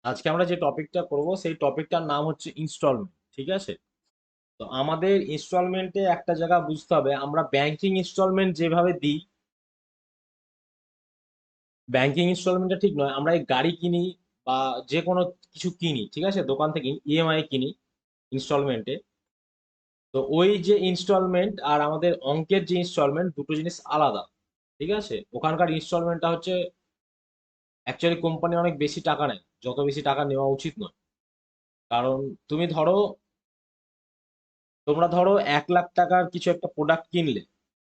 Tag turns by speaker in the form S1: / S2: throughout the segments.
S1: আজকে আমরা যে টপিকটা করব সেই টপিকটার নাম হচ্ছে ইনস্টলমেন্ট। ঠিক আছে? তো আমাদের ইনস্টলমেন্টে একটা জায়গা বুঝতে হবে, আমরা ব্যাংকিং ইনস্টলমেন্ট যেভাবে দিই, ব্যাংকিং ইনস্টলমেন্টটা ঠিক নয়। আমরা এই গাড়ি কিনি বা যে কোনো কিছু কিনি, ঠিক আছে, দোকান থেকে ইএমআই কিনি ইনস্টলমেন্টে। তো ওই যে ইনস্টলমেন্ট আর আমাদের অঙ্কের যে ইনস্টলমেন্ট, দুটো জিনিস আলাদা। ঠিক আছে? ওখানকার ইনস্টলমেন্টটা হচ্ছে অ্যাকচুয়ালি কোম্পানি অনেক বেশি টাকা নেয়, যত বেশি টাকা নেওয়া উচিত নয়। কারণ তুমি ধরো, তোমরা ধরো 1 লাখ টাকার কিছু একটা প্রোডাক্ট কিনলে,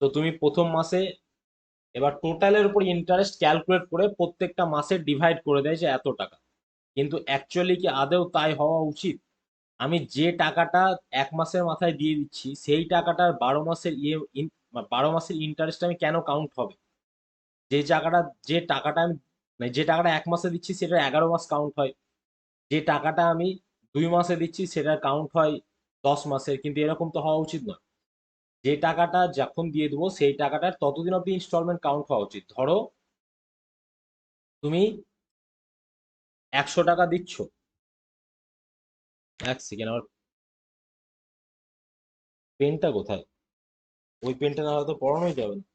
S1: তো তুমি প্রথম মাসে, এবার টোটালের উপর ইন্টারেস্ট ক্যালকুলেট করে প্রত্যেকটা মাসে ডিভাইড করে দেয় যে এত টাকা। কিন্তু অ্যাকচুয়ালি কি আদৌ তাই হওয়া উচিত? আমি যে টাকাটা 1 মাসের মাথায় দিয়ে দিচ্ছি, সেই টাকাটার 12 মাসের 12 মাসের ইন্টারেস্ট আমি কেন কাউন্ট হবে? যে টাকাটা যে টাকাটা আমি মানে যে টাকাটা 1 মাসে দিচ্ছি সেটা 11 মাস কাউন্ট হয়। যে টাকাটা আমি 2 মাসে দিচ্ছি সেটার কাউন্ট হয় 10 মাসের। কিন্তু এরকম তো হওয়া উচিত নয়। যে টাকাটা যখন দিয়ে দেবো সেই টাকাটার ততদিন অব্দি ইনস্টলমেন্ট কাউন্ট হওয়া উচিত। ধরো তুমি 100 টাকা দিচ্ছ। 1 সেকেন্ড, আমার পেনটা কোথায়? ওই পেনটা না হলে তো পড়ানোই যাবে না।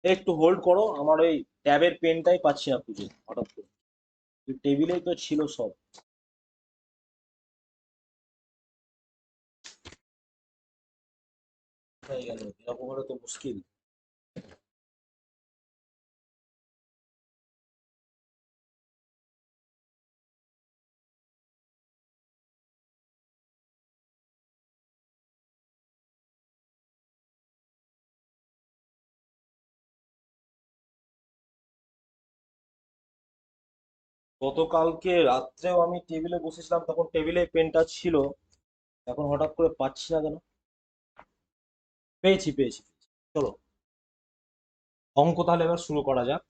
S1: একটু হোল্ড করো, আমার ওই ট্যাবের পেনটাই পাচ্ছি না খুঁজে হঠাৎ করে। টেবিলেই তো ছিল সব। কোথায় গেল? এরকম হলে তো মুশকিল। গতকালকে রাত্রেও আমি টেবিলে বসেছিলাম, তখন টেবিলে পেনটা ছিল। এখন হঠাৎ করে পাচ্ছি না কেন? পেয়েছি পেয়েছি পেয়েছি। চলো, অঙ্ক তাহলে এবার শুরু করা যাক।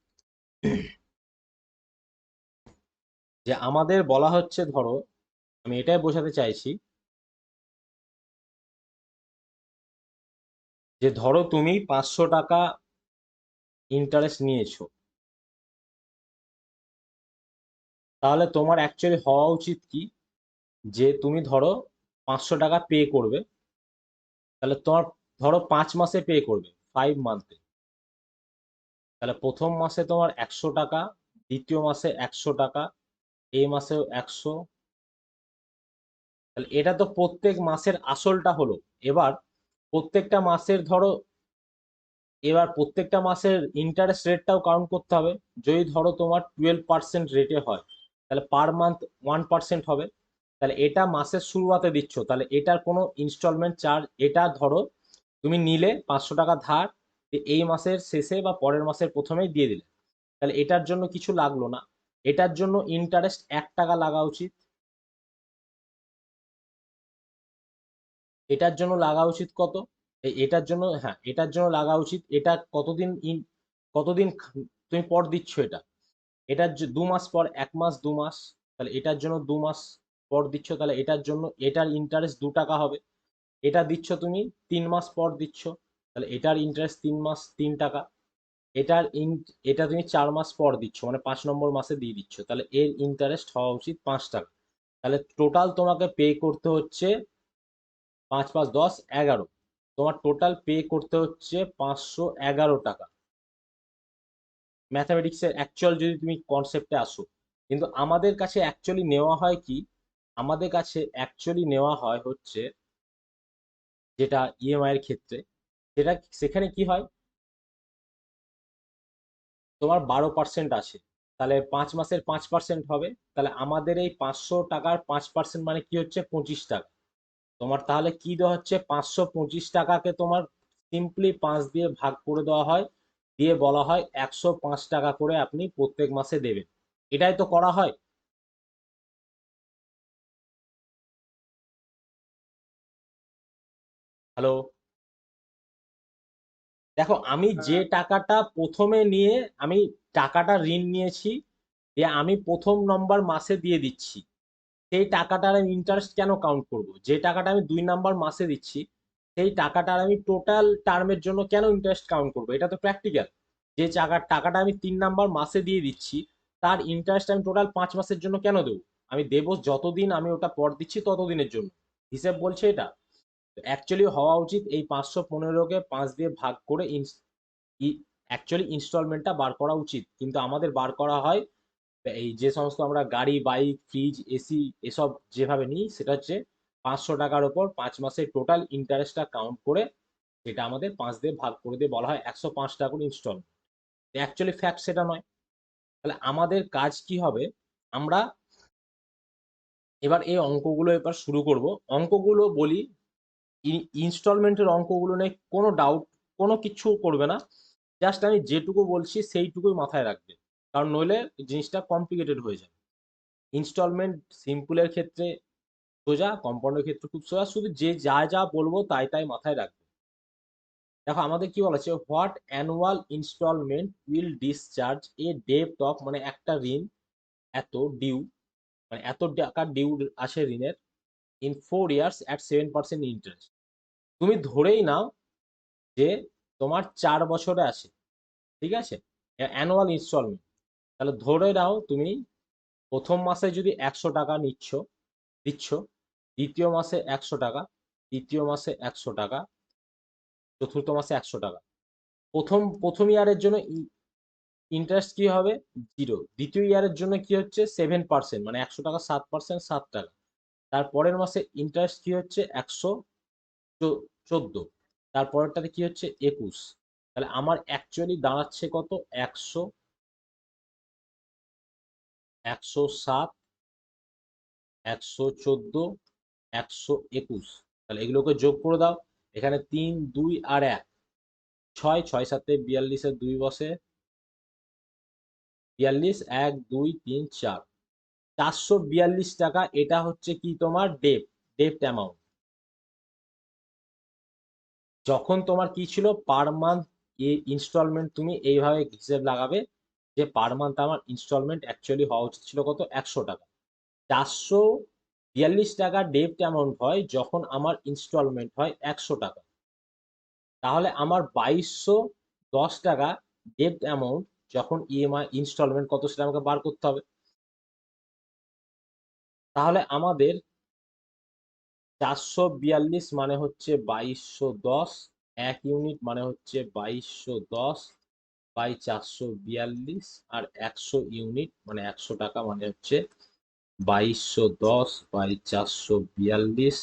S1: যে আমাদের বলা হচ্ছে, ধরো, আমি এটাই বোঝাতে চাইছি যে ধরো তুমি 500 টাকা ইন্টারেস্ট নিয়েছো। তাহলে তোমার অ্যাকচুয়ালি হওয়া উচিত কি, যে তুমি ধরো 500 টাকা পে করবে। তাহলে তোমার ধরো 5 মাসে পে করবে, 5 মান্থে। তাহলে প্রথম মাসে তোমার 100 টাকা, দ্বিতীয় মাসে 100 টাকা, এই মাসেও 100। তাহলে এটা তো প্রত্যেক মাসের আসলটা হলো। এবার প্রত্যেকটা মাসের ধরো, এবার প্রত্যেকটা মাসের ইন্টারেস্ট রেটটাও কাউন্ট করতে হবে। যদি ধরো তোমার 12% রেটে হয়, তাহলে পার মান্থ 1% হবে। তাহলে এটা মাসের শুরুতে দিচ্ছ, তাহলে এটার কোনো ইনস্টলমেন্ট চার্জ, এটা ধরো তুমি নিলে 500 টাকা ধার, এই মাসের শেষে বা পরের মাসের প্রথমেই দিয়ে দিলে, তাহলে এটার জন্য কিছু লাগলো না। এটার জন্য ইন্টারেস্ট 1 টাকা লাগা উচিত। এটার জন্য লাগা উচিত কত? এটার জন্য, হ্যাঁ, এটার জন্য লাগা উচিত, এটা কতদিন কতদিন তুমি পর দিচ্ছ এটা। এটার 2 মাস পর, 1 মাস, 2 মাস। তাহলে এটার জন্য 2 মাস পর দিচ্ছ, তাহলে এটার জন্য এটার ইন্টারেস্ট 2 টাকা হবে। এটা দিচ্ছ তুমি 3 মাস পর দিচ্ছ, তাহলে এটার ইন্টারেস্ট 3 মাস 3 টাকা। এটার এটা তুমি 4 মাস পর দিচ্ছ, মানে 5 নম্বর মাসে দিয়ে দিচ্ছ, তাহলে এর ইন্টারেস্ট হওয়া উচিত 5 টাকা। তাহলে টোটাল তোমাকে পে করতে হচ্ছে 5 5 10 11। তোমার টোটাল পে করতে হচ্ছে 511 টাকা। ম্যাথামেটিক্সের অ্যাকচুয়াল যদি তুমি কনসেপ্টে আসো। কিন্তু আমাদের কাছে অ্যাকচুয়ালি নেওয়া হয় কি, আমাদের কাছে অ্যাকচুয়ালি নেওয়া হয় হচ্ছে, যেটা ইএমআই এর ক্ষেত্রে, সেটা সেখানে কি হয়, তোমার 12% আছে। তাহলে 5 মাসের 5% হবে। তাহলে আমাদের এই 500 টাকার 5% মানে কি হচ্ছে, 25 টাকা। তোমার তাহলে কি দেওয়া হচ্ছে, 525 টাকাকে তোমার সিম্পলি 5 দিয়ে ভাগ করে দেওয়া হয়, দিয়ে বলা হয় 105 টাকা করে আপনি প্রত্যেক মাসে দেবেন। এটাই তো করা হয়। হ্যালো? দেখো, আমি যে টাকাটা প্রথমে নিয়ে, আমি টাকাটা ঋণ নিয়েছি, দিয়ে আমি প্রথম নম্বর মাসে দিয়ে দিচ্ছি। সেই টাকাটার আমি ইন্টারেস্ট কেন কাউন্ট করব? যে টাকাটা আমি 2 নাম্বার মাসে দিচ্ছি সেই টাকাটার আমি টোটাল টার্মের জন্য কেন ইন্টারেস্ট কাউন্ট করব? এটা তো প্র্যাকটিক্যাল। যে টাকাটা আমি 3 নাম্বার মাসে দিয়ে দিচ্ছি তার ইন্টারেস্ট আমি টোটাল 5 মাসের জন্য কেন দেবো? আমি দেবো যতদিন আমি ওটা পর দিচ্ছি ততদিনের জন্য। হিসেব বলছে এটা। অ্যাকচুয়ালি হওয়া উচিত এই 515কে 5 দিয়ে ভাগ করে অ্যাকচুয়ালি ইনস্টলমেন্টটা বার করা উচিত, কিন্তু আমাদের বার করা হয় এই যে সমস্ত আমরা গাড়ি, বাইক, ফ্রিজ, এসি এসব যেভাবে নিই সেটা হচ্ছে 500 টাকার ওপর 5 মাসের টোটাল ইন্টারেস্টটা কাউন্ট করে সেটা আমাদের 5 দিয়ে ভাগ করে দিয়ে বলা হয় 105 টাকা করে ইনস্টলমেন্ট। অ্যাকচুয়ালি ফ্যাক্ট সেটা নয়। তাহলে আমাদের কাজ কি হবে? আমরা এবার এই অঙ্কগুলো এবার শুরু করব। অঙ্কগুলো বলি, ইনস্টলমেন্টের অঙ্কগুলো নিয়ে কোনো ডাউট, কোনো কিছু করবে না। জাস্ট আমি যেটুকু বলছি সেইটুকুই মাথায় রাখবে, কারণ নইলে জিনিসটা কমপ্লিকেটেড হয়ে যাবে। ইনস্টলমেন্ট সিম্পলের ক্ষেত্রে সোজা, কম্পাউন্ডের ক্ষেত্রে খুব সোজা, শুধু যে যা যা বলবো তাই তাই মাথায় রাখবে। দেখো আমাদের কি বলা আছে, what annual instalment will discharge a ডেপ্ট অফ, মানে একটা ঋণ এত ডিউ, মানে এত টাকা ডিউ আসে ঋণের, ইন 4 ইয়ার্স অ্যাট 7% ইন্টারেস্ট। তুমি ধরেই নাও যে তোমার 4 বছরে আসে, ঠিক আছে, অ্যানুয়াল ইনস্টলমেন্ট। তাহলে ধরে নাও তুমি প্রথম মাসে যদি 100 টাকা দিচ্ছ, দ্বিতীয় মাসে 100 টাকা, তৃতীয় মাসে 100 টাকা, চতুর্থ মাসে 100 টাকা। প্রথম প্রথম ইয়ারের জন্য ইন্টারেস্ট কি হবে? 0। দ্বিতীয় ইয়ারের জন্য কি হচ্ছে? 7%, মানে 100 টাকা 7%, 7 টাকা। তারপরের মাসে ইন্টারেস্ট কি হচ্ছে? 114। তারপরেরটাতে কি হচ্ছে? 21। তাহলে আমার অ্যাকচুয়ালি দাঁড়াচ্ছে কত? 100, 107, 114, 121। তাহলে এগুলোকে যোগ করে দাও। এখানে 3, 2 আর 1, 6, 6 7 42 2 বসে, 42, 1 2 3 4, 442 টাকা। এটা হচ্ছে কি তোমার ডেপ্ট অ্যামাউন্ট। যখন তোমার কি ছিল পার মান্থ ইনস্টলমেন্ট, তুমি এইভাবে হিসেব লাগাবে যে পার মান্থ আমার ইনস্টলমেন্ট অ্যাকচুয়ালি হওয়া উচিত ছিল কত? 100 টাকা। 442 টাকা ডেপ্ট অ্যামাউন্ট হয় যখন আমার ইনস্টলমেন্ট হয় 100 টাকা। তাহলে আমার 2210 টাকা ডেপ্ট অ্যামাউন্ট যখন ইএমআই ইনস্টলমেন্ট কত সেটা আমাকে বার করতে হবে। তাহলে আমাদের 442 মানে হচ্ছে 2210, 1 ইউনিট মানে হচ্ছে 2210 বাই 442, আর 100 ইউনিট মানে 100 টাকা মানে হচ্ছে 2210 বাই 442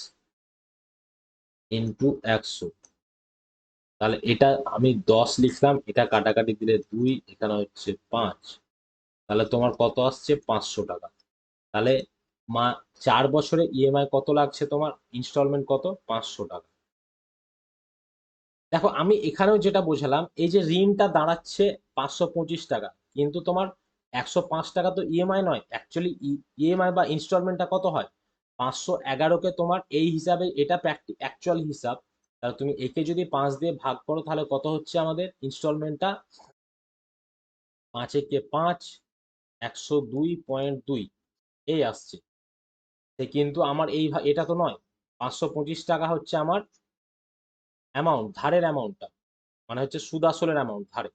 S1: ইন্টু 100। তাহলে এটা আমি 10 লিখলাম, এটা কাটাকাটি দিলে 2, এখানে হচ্ছে 5। তাহলে তোমার কত আসছে? 500 টাকা। তাহলে মা 4 বছরে ইএমআই কত লাগছে তোমার? ইনস্টলমেন্ট কত? 500 টাকা। দেখো আমি এখানেও যেটা বোঝালাম, এই যে ঋণটা দাঁড়াচ্ছে 525 টাকা, কিন্তু তোমার 105 টাকা তো ইএমআই নয়। অ্যাকচুয়ালি ইএমআই বা ইনস্টলমেন্টটা কত হয়? 511কে তোমার এই হিসাবে, এটা অ্যাকচুয়াল হিসাব। তাহলে তুমি একে যদি 5 দিয়ে ভাগ করো তাহলে কত হচ্ছে আমাদের ইনস্টলমেন্টটা? 5 একে 5, 102.2 এই আসছে। কিন্তু আমার এটা তো নয়। 525 টাকা হচ্ছে আমার অ্যামাউন্ট, ধারের অ্যামাউন্টটা, মানে হচ্ছে সুদ আসলের অ্যামাউন্ট ধারে।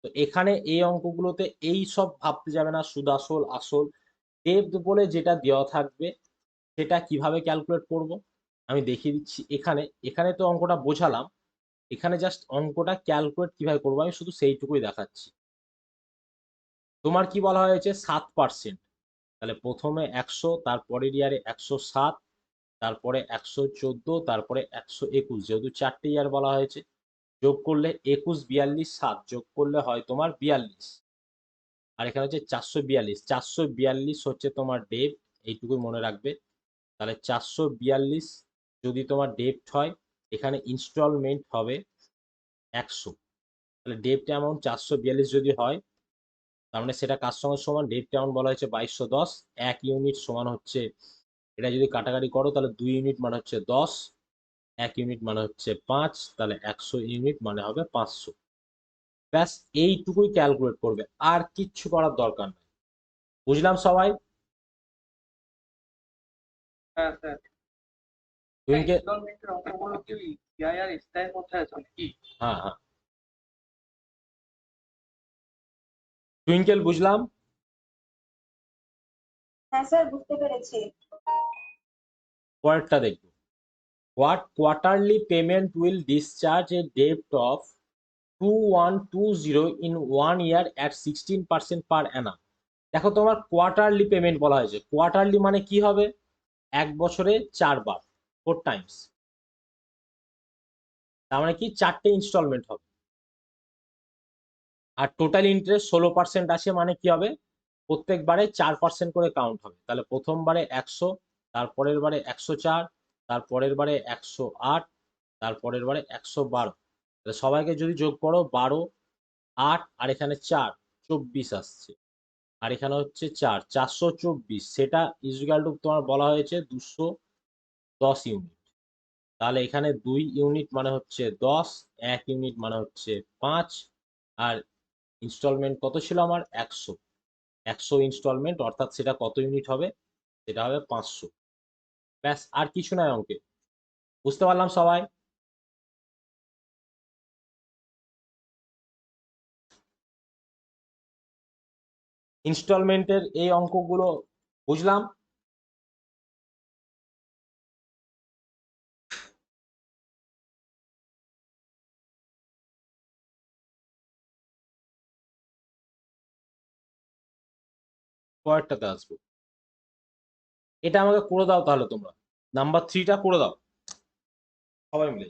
S1: তো এখানে এই অঙ্কগুলোতে এই সব ভাবতে যাবে না, সুদ আসল আসল ডেপ্ট বলে যেটা দেওয়া থাকবে সেটা কিভাবে ক্যালকুলেট করব আমি দেখিয়ে দিচ্ছি। এখানে এখানে তো অঙ্কটা বোঝালাম, এখানে জাস্ট অঙ্কটা ক্যালকুলেট কিভাবে করবো আমি শুধু সেইটুকুই দেখাচ্ছি। তোমার কি বলা হয়েছে? 7%। তাহলে প্রথমে 100, তারপরের ইয়ারে 107, তারপরে 114, তারপরে 121, যেহেতু 4টে ইয়ার বলা হয়েছে। যোগ করলে 21, 42, 7 যোগ করলে হয় তোমার 42। আর এখানে হচ্ছে 442, 442 হচ্ছে তোমার ডেপ্ট, এইটুকুই মনে রাখবে। তাহলে 442 যদি তোমার ডেপ্ট হয়, এখানে ইনস্টলমেন্ট হবে 100। তাহলে ডেপ্ট অ্যামাউন্ট 442 যদি হয়, তার মানে সেটা কার সঙ্গে সমান? ডেপ্ট অ্যামাউন্ট বলা হয়েছে 2210, 1 ইউনিট সমান হচ্ছে, এটা যদি কাটাকাটি করো তাহলে 2 ইউনিট মানে হচ্ছে 10, 1 ইউনিট মানে হচ্ছে 5, তাহলে 100 ইউনিট মানে হবে 500। ব্যাস এইটুকুই ক্যালকুলেট করবে, আর কিচ্ছু করার দরকার নেই। বুঝলাম সবাই?
S2: হ্যাঁ স্যার।
S1: টুইঙ্কেল,
S2: ইনস্টলমেন্টের অঙ্কগুলো কি ওই সিআই আর এসআই এর মধ্যে আছে নাকি?
S1: হ্যাঁ হ্যাঁ, টুইঙ্কেল বুঝলাম।
S3: হ্যাঁ স্যার, বুঝতে পেরেছি।
S1: পরেরটা দেখবো। What quarterly payment will discharge a debt of 2120 in 1 year at 16% per annum? দেখো তোমার কোয়ার্টারলি পেমেন্ট বলা হয়েছে। কোয়ার্টারলি মানে কি হবে? এক বছরে 4 বার, 4 টাইমস। তার মানে কি 4টে ইনস্টলমেন্ট হবে। আর টোটাল ইন্টারেস্ট 16% আসে, মানে কি হবে? প্রত্যেকবারে 4% করে কাউন্ট হবে। তাহলে প্রথমবারে 100, তারপরের বারে 104, তারপরের বারে 108, তারপরের বারে 112। তাহলে সবাইকে যদি যোগ করো 12, 8 আর এখানে 4, 24 আসছে। আর এখানে হচ্ছে 4, 424। সেটা ইকুয়াল টু তোমার বলা হয়েছে 210 ইউনিট। তাহলে এখানে 2 ইউনিট মানে হচ্ছে 10, 1 ইউনিট মানে হচ্ছে 5। আর ইনস্টলমেন্ট কত ছিল আমার? 100। 100 ইনস্টলমেন্ট, অর্থাৎ সেটা কত ইউনিট হবে? সেটা হবে 500। ব্যাস, আর কিছু নয় অঙ্কে। বুঝতে পারলাম সবাই? ইনস্টলমেন্টের এই অঙ্কগুলো বুঝলাম। পরেরটাতে আসবো। এটা আমাকে করে দাও তাহলে তোমরা। নাম্বার 3টা করে দাও সবাই মিলে।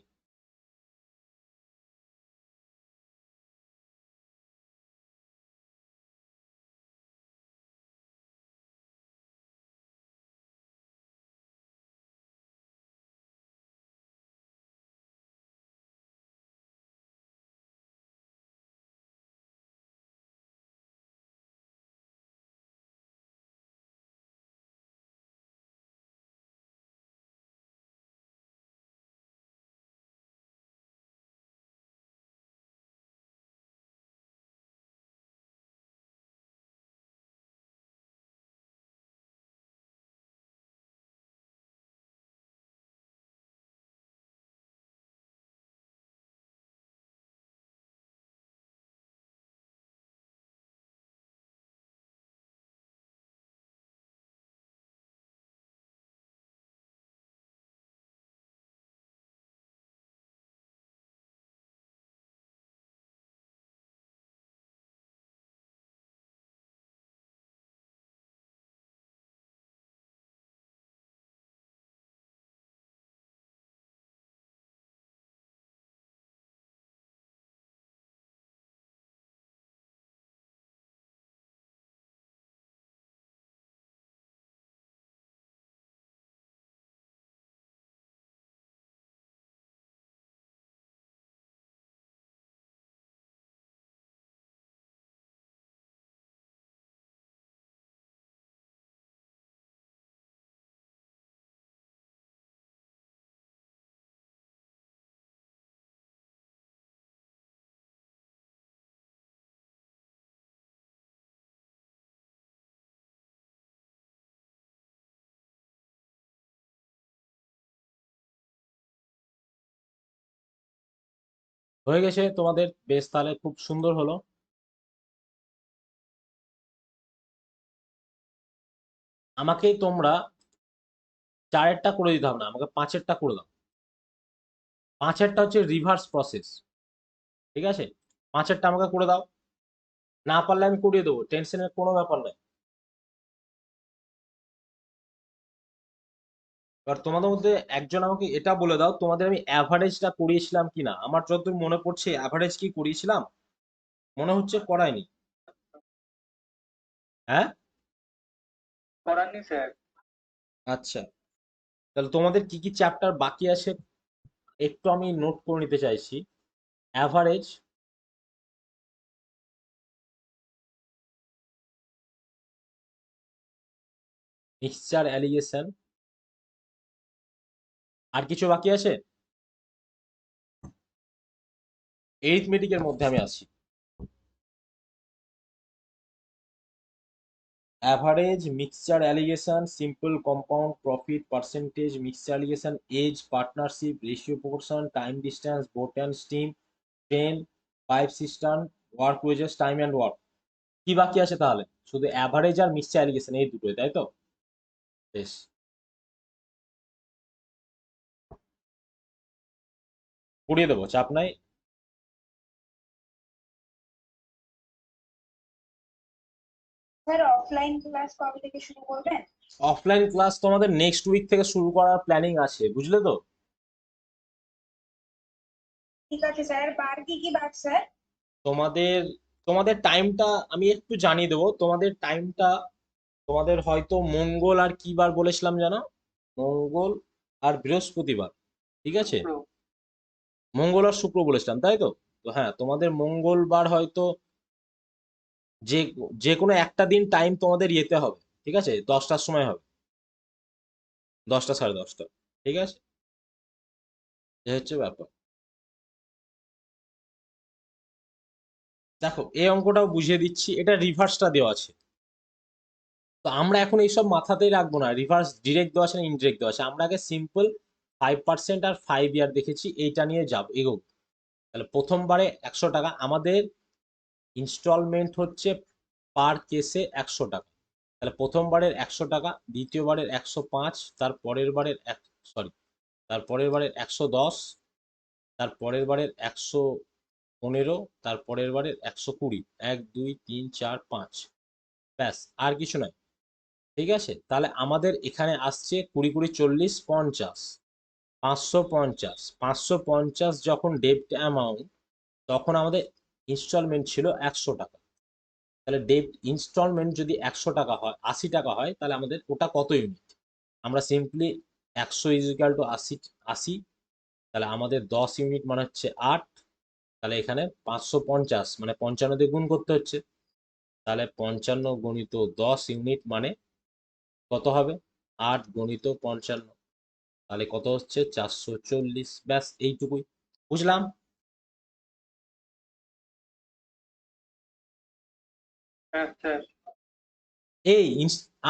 S1: হয়ে গেছে তোমাদের? বেশ, তাহলে খুব সুন্দর হলো। আমাকে তোমরা 4এরটা করে দিতে হবে না, আমাকে 5এরটা করে দাও। 5এরটা হচ্ছে রিভার্স প্রসেস। ঠিক আছে, 5এরটা আমাকে করে দাও। না পারলে আমি করিয়ে দেবো, টেনশনের কোনো ব্যাপার নাই। এবার তোমাদের মধ্যে একজন আমাকে এটা বলে দাও, তোমাদের আমি অ্যাভারেজটা করিয়েছিলাম কিনা। আমার যতদূর মনে পড়ছে অ্যাভারেজ কি করিয়েছিলাম, মনে হচ্ছে করায়নি। হ্যাঁ,
S2: করাননি স্যার।
S1: আচ্ছা। তাহলে তোমাদের কি কি চ্যাপ্টার বাকি আছে একটু আমি নোট করে নিতে চাইছি। অ্যাভারেজ, মিক্সচার অ্যালিগেশন, আর কিছু বাকি আছে? এরিথমেটিকের মধ্যে আমি আছি। Average, mixture alligation, simple compound, profit, percentage, mixture alligation, age, partnership, ratio proportion, time distance, boat and stream, train, pipe system, work wages, time and work. কি বাকি আছে তাহলে? শুধু অ্যাভারেজ আর মিক্সচার অ্যালিগেশন, এই দুটোই, তাই তো? বেশ, পড়িয়ে দেবো, চাপ নাই।
S3: স্যার অফলাইন ক্লাস কবে থেকে শুরু করবেন?
S1: অফলাইন ক্লাস তোমাদের নেক্সট উইক থেকে শুরু করার প্ল্যানিং আছে, বুঝলে তো?
S3: ঠিক আছে স্যার, বার কি কি বার স্যার?
S1: তোমাদের তোমাদের টাইমটা আমি একটু জানিয়ে দেবো। তোমাদের টাইমটা, তোমাদের হয়তো মঙ্গল আর কি বার বলেছিলাম জানো? মঙ্গল আর বৃহস্পতিবার, ঠিক আছে?
S2: শুক্র।
S1: মঙ্গল আর শুক্র বলেছিলাম, তাই তো? তো হ্যাঁ, তোমাদের মঙ্গলবার হয়তো যে যে কোনো একটা দিন টাইম তোমাদের ইয়েতে হবে, ঠিক আছে? 10টার সময় হবে, 10টা, 10:30, ঠিক আছে? এই হচ্ছে ব্যাপার। দেখো, এই অঙ্কটাও বুঝিয়ে দিচ্ছি, এটা রিভার্সটা দেওয়া আছে। তো আমরা এখন এইসব মাথাতেই রাখবো না, রিভার্স ডিরেক্ট দেওয়া আছে না ইনডিরেক্ট দেওয়া আছে। আমরা আগে সিম্পল 5% আর 5 ইয়ার দেখেছি, এইটা নিয়ে যাব এগো। তাহলে প্রথমবারে 100 টাকা, আমাদের ইনস্টলমেন্ট হচ্ছে পার কেসে 100 টাকা। তাহলে প্রথমবারের 100 টাকা, দ্বিতীয়বারের 105, তার পরের বারের সরি, তার পরের বারের 110, তার পরের বারের 115, তার পরের বারের 120, 1 2 3 4 5, ব্যাস, আর কিছু নয়। ঠিক আছে, তাহলে আমাদের এখানে আসছে 20 20 40 50, 550, 550 যখন ডেপ্ট অ্যামাউন্ট, তখন আমাদের ইনস্টলমেন্ট ছিল 100 টাকা। তাহলে ডেপ্ট ইনস্টলমেন্ট যদি 100 টাকা হয়, 80 টাকা হয়, তাহলে আমাদের ওটা কত ইউনিট? আমরা সিম্পলি 100 ইজিক্যাল টু 80, 80, তাহলে আমাদের 10 ইউনিট মানে হচ্ছে 8। তাহলে এখানে 550 মানে 55 দিয়ে গুণ করতে হচ্ছে। তাহলে 55 গুণিত 10 ইউনিট মানে কত হবে? 8 গুণিত 55, তাহলে কত হচ্ছে? 440। ব্যাস, এইটুকুই। বুঝলাম।
S2: হ্যাঁ স্যার।
S1: এই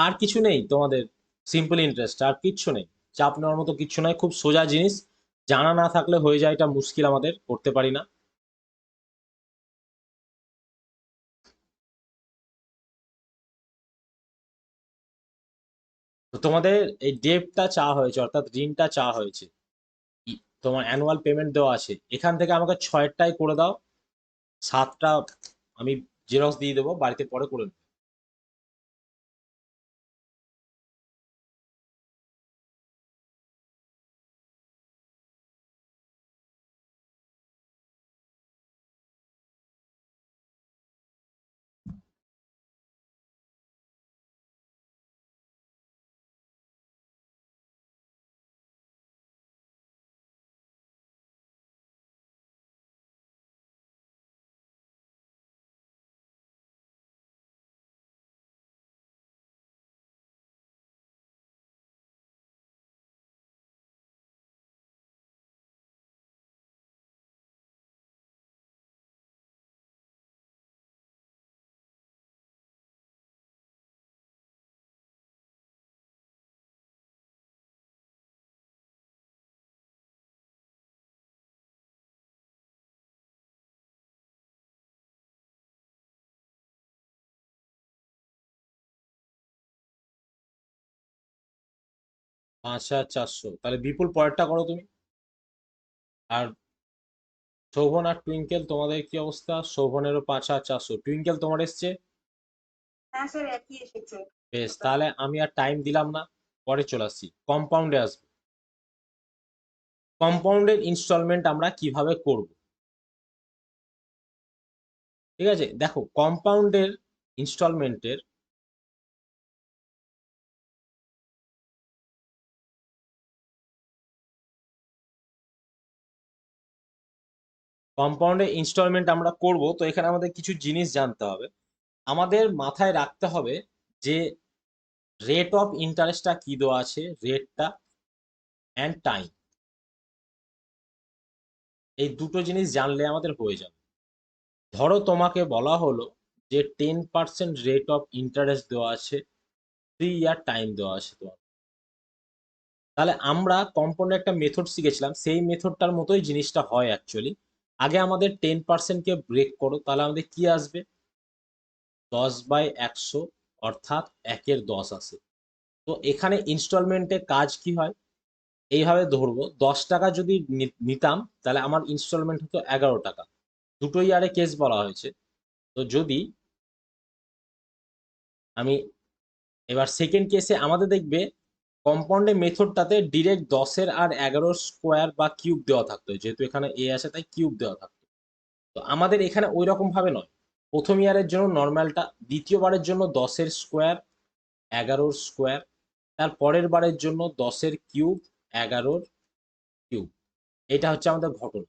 S1: আর কিছু নেই তোমাদের, সিম্পল ইন্টারেস্ট আর কিচ্ছু নেই। চাপ নেওয়ার মতো কিচ্ছু নাই, খুব সোজা জিনিস। জানা না থাকলে হয়ে যায় এটা মুশকিল, আমাদের করতে পারি না। তো তোমাদের এই ডেটটা চাওয়া হয়েছে, অর্থাৎ ঋণটা চাওয়া হয়েছে। তোমার অ্যানুয়াল পেমেন্ট দেওয়া আছে, এখান থেকে আমাকে 6টাই করে দাও, 7টা আমি জেরক্স দিয়ে দেবো, বাড়িতে পরে করে নেবো। আচ্ছা, 400, তাহলে বিপুল পরেরটা করো তুমি। আর শোভন আর টুইঙ্কেল, তোমাদের কি অবস্থা? শোভনেরও 5,400, টুইঙ্কেল তোমার এসছে?
S3: হ্যাঁ স্যার, একই এসেছে।
S1: বেশ, তাহলে আমি আর টাইম দিলাম না, পরে চলে আসছি, কম্পাউন্ডে আসবো। কম্পাউন্ডের ইনস্টলমেন্ট আমরা কিভাবে করব? ঠিক আছে, দেখো, কম্পাউন্ডের ইনস্টলমেন্টের কম্পাউন্ডের ইনস্টলমেন্ট আমরা করব, তো এখানে আমাদের কিছু জিনিস জানতে হবে। আমাদের মাথায় রাখতে হবে যে রেট অফ ইন্টারেস্টটা কি দেওয়া আছে, রেটটা অ্যান্ড টাইম, এই দুটো জিনিস জানলে আমাদের হয়ে যাবে। ধরো তোমাকে বলা হলো যে 10% রেট অফ ইন্টারেস্ট দেওয়া আছে, 3 ইয়ার টাইম দেওয়া আছে তোমার। তাহলে আমরা কম্পাউন্ডে একটা মেথড শিখেছিলাম, সেই মেথডটার মতোই জিনিসটা হয় অ্যাকচুয়ালি। আগে আমাদের 10%কে ব্রেক করো, তাহলে আমাদের কি আসবে? 10/100 অর্থাৎ 1/10 আসে। তো এখানে ইনস্টলমেন্টের কাজ কি হয়? এইভাবে ধরবো, 10 টাকা যদি নিতাম তাহলে আমার ইনস্টলমেন্ট হতো 11 টাকা। দুটো ইয়ারে কেস বলা হয়েছে। তো যদি আমি এবার সেকেন্ড কেসে আমাদের দেখবে কম্পাউন্ডের মেথডটাতে ডিরেক্ট 10-এর আর 11-র স্কোয়ার বা কিউব দেওয়া থাকতো, যেহেতু এখানে এ আছে তাই কিউব দেওয়া থাকতো। তো আমাদের এখানে ওই রকম ভাবে নয়, প্রথম ইয়ারের জন্য নর্মালটা, দ্বিতীয়বারের জন্য 10-এর স্কোয়ার, 11-র স্কোয়ার, তার পরের বারের জন্য 10-এর কিউব, 11-র কিউব। এটা হচ্ছে আমাদের ঘটনা,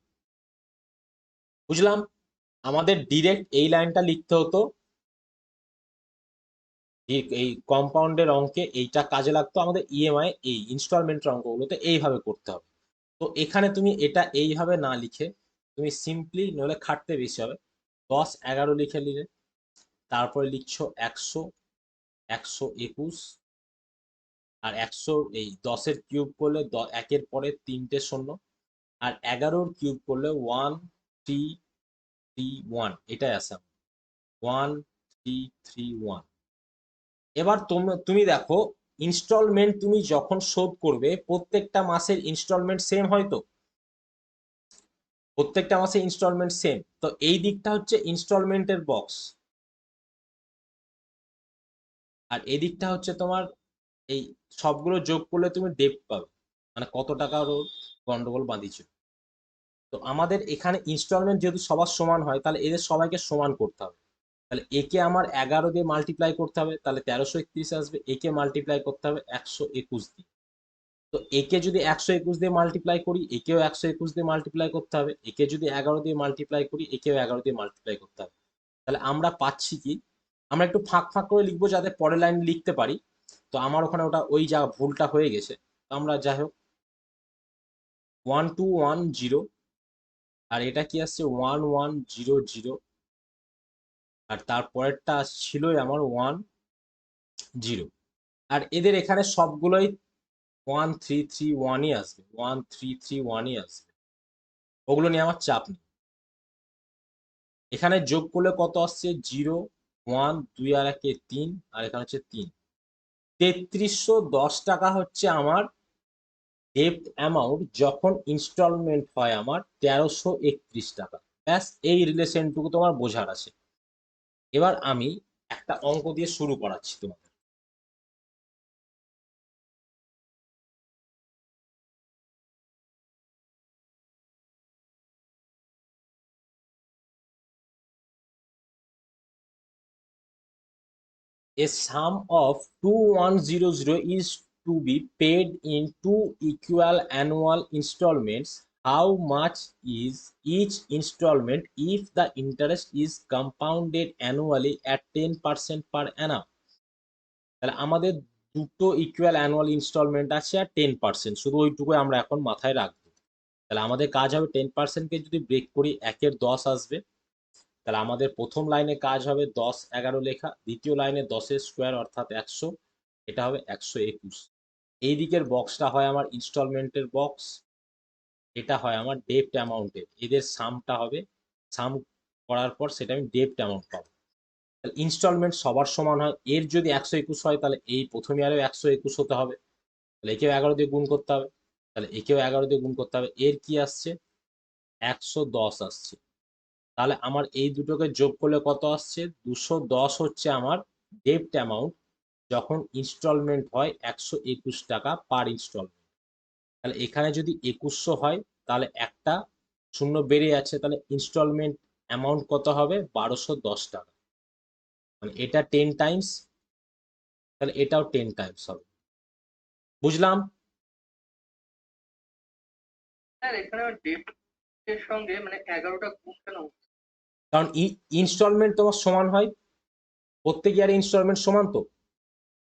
S1: বুঝলাম? আমাদের ডিরেক্ট এই লাইনটা লিখতে হতো, এই কম্পাউন্ডের অঙ্কে এইটা কাজে লাগতো, আমাদের ইএমআই এই ইনস্টলমেন্টের অঙ্কগুলোতে এইভাবে করতে হবে। তো এখানে তুমি এটা এইভাবে না লিখে তুমি সিম্পলি, নইলে খাটতে বেশি হবে, 10-11 লিখে নিলে, তারপরে লিখছো 100, 121, আর 100 এই 10-এর কিউব করলে একের পরে 3টে শূন্য, আর 11-র কিউব করলে 1331, এটাই আছে 1331। এবার তুমি দেখো, ইনস্টলমেন্ট তুমি যখন শোধ করবে প্রত্যেকটা মাসের ইনস্টলমেন্ট সেম হয় তো, প্রত্যেকটা মাসে ইনস্টলমেন্ট সেম। তো এই দিকটা হচ্ছে ইনস্টলমেন্টের বক্স, আর এই দিকটা হচ্ছে তোমার এই সবগুলো যোগ করলে তুমি ডেপ্ট পাবে, মানে কত টাকার ওর গন্ডগোল বাঁধিয়েছে। তো আমাদের এখানে ইনস্টলমেন্ট যেহেতু সবার সমান হয়, তাহলে এদের সবাইকে সমান করতে হবে। তাহলে একে আমার 11 দিয়ে মাল্টিপ্লাই করতে হবে, তাহলে 1331 আসবে। একে মাল্টিপ্লাই করতে হবে 121 দিয়ে। তো একে যদি 121 দিয়ে মাল্টিপ্লাই করি, একেও 121 দিয়ে মাল্টিপ্লাই করতে হবে। একে যদি 11 দিয়ে মাল্টিপ্লাই করি, একেও 11 দিয়ে মাল্টিপ্লাই করতে হবে। তাহলে আমরা পাচ্ছি কি, আমরা একটু ফাঁক ফাঁক করে লিখবো যাতে পরের লাইন লিখতে পারি। তো আমার ওখানে ওটা ওই যা ভুলটা হয়ে গেছে, তো আমরা যাই হোক 1210, আর এটা কি আসছে 1100, আর তারপরেরটা ছিলই আমার 10, আর এদের এখানে সবগুলোই 1331ই আসবে, 1331ই আসবে, ওগুলো নিয়ে আমার চাপ নেই। এখানে যোগ করলে কত আসছে? 0, 1, 2 আর 1 3, আর এখানে হচ্ছে 3, 3310 টাকা হচ্ছে আমার ডেপ্ট অ্যামাউন্ট যখন ইনস্টলমেন্ট হয় আমার 1331 টাকা। ব্যাস, এই রিলেশনটুকু তোমার বোঝার আছে। এবার আমি একটা অঙ্ক দিয়ে শুরু করাচ্ছি তোমাকে। A sum of 2100 is to be paid in 2 equal annual installments. How much is each installment if the interest is compounded annually at 10% per annum? তাহলে আমাদের দুটো ইকুয়াল অ্যানুয়াল ইনস্টলমেন্ট আছে আর 10%, শুধু ওইটুকুই আমরা এখন মাথায় রাখবো। তাহলে আমাদের কাজ হবে 10%কে যদি ব্রেক করি 1/10 আসবে। তাহলে আমাদের প্রথম লাইনে কাজ হবে 10-11 লেখা, দ্বিতীয় লাইনে 10-এর স্কোয়ার অর্থাৎ 100, এটা হবে 121। এই দিকের বক্সটা হয় আমার ইনস্টলমেন্টের বক্স, এটা হয় আমার ডেপ্ট অ্যামাউন্টের, এদের সামটা হবে, সাম করার পর সেটা আমি ডেপ্ট অ্যামাউন্ট পাবো। তাহলে ইনস্টলমেন্ট সবার সমান হয়, এর যদি 121 হয় তাহলে এই প্রথম ইয়ারেও 121 হতে হবে, তাহলে একেও 11 দিয়ে গুণ করতে হবে, তাহলে একেও 11 দিয়ে গুণ করতে হবে। এর কি আসছে? 110 আসছে। তাহলে আমার এই দুটোকে যোগ করলে কত আসছে? 210 হচ্ছে আমার ডেপ্ট অ্যামাউন্ট যখন ইনস্টলমেন্ট হয় 121 টাকা পার ইনস্টলমেন্ট। তাহলে এখানে যদি 2100 হয় তাহলে একটা শূন্য বেড়ে যাচ্ছে, তাহলে ইনস্টলমেন্ট অ্যামাউন্ট কত হবে? 1210 টাকা। মানে এটা 10 টাইমস, তাহলে এটাও 10 টাইমস হবে, বুঝলাম?
S2: স্যার এখানে ডেটের সঙ্গে মানে 11টা গুণ কেন হচ্ছে?
S1: কারণ ইনস্টলমেন্ট তোমার সমান হয়, প্রত্যেক ইয়ারে ইনস্টলমেন্ট সমান তো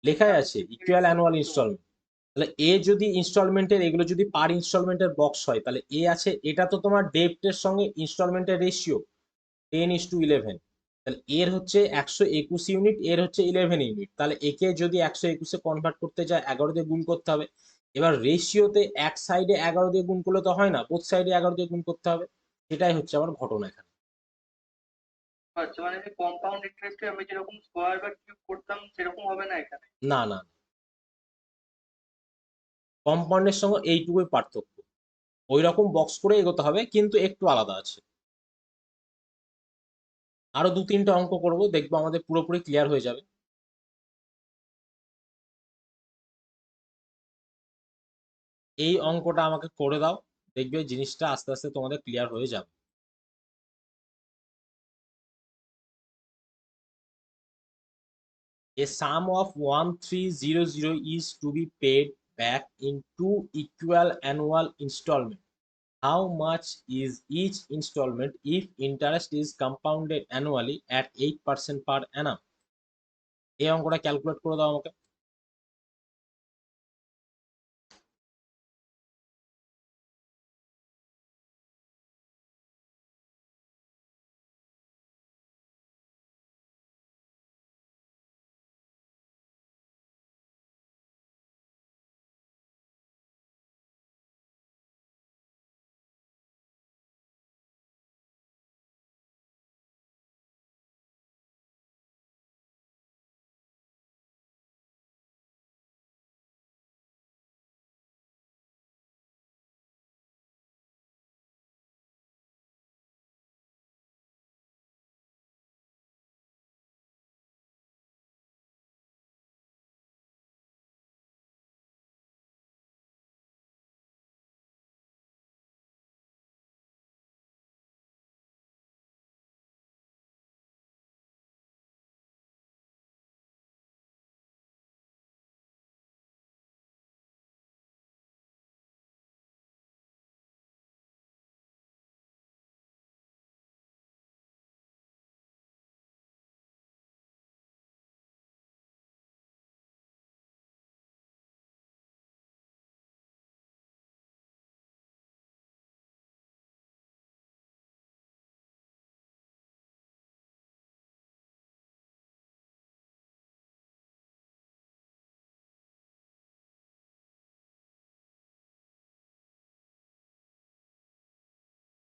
S1: লেখাই আছে ইকুয়াল অ্যানুয়াল ইনস্টলমেন্ট। তাহলে এ যদি ইনস্টলমেন্টের, এগুলো যদি পার ইনস্টলমেন্টের বক্স হয়, তাহলে এ আছে, এটা তো তোমার ডেপ্টের সঙ্গে ইনস্টলমেন্টের রেশিও 10:11। তাহলে এর হচ্ছে 121 ইউনিট, এর হচ্ছে 11 ইউনিট। তাহলে একে যদি 121-এ কনভার্ট করতে যায় 11 দিয়ে গুণ করতে হবে। এবার রেশিওতে এক সাইডে 11 দিয়ে গুণ করলে তো হয় না, বোথ সাইডে 11 দিয়ে গুণ করতে হবে। সেটাই হচ্ছে আমার ঘটনা এখানে।
S2: আচ্ছা, মানে কম্পাউন্ড ইন্টারেস্টে আমি যেরকম স্কোয়ার বা কিউব করতাম সেরকম হবে না এখানে?
S1: না না, কম্পাউন্ডের সঙ্গে এইটুকুই পার্থক্য। ওই রকম বক্স করে এগোতে হবে, কিন্তু একটু আলাদা আছে। আরো 2-3টে অঙ্ক করব, দেখবো আমাদের পুরোপুরি ক্লিয়ার হয়ে যাবে। এই অঙ্কটা আমাকে করে দাও, দেখবে জিনিসটা আস্তে আস্তে তোমাদের ক্লিয়ার হয়ে যাবে। A sum of 1300 is to be paid back in 2 equal annual installments. How much is each installment if interest is compounded annually at 8% per annum? এই অঙ্কটা ক্যালকুলেট করে দাও আমাকে।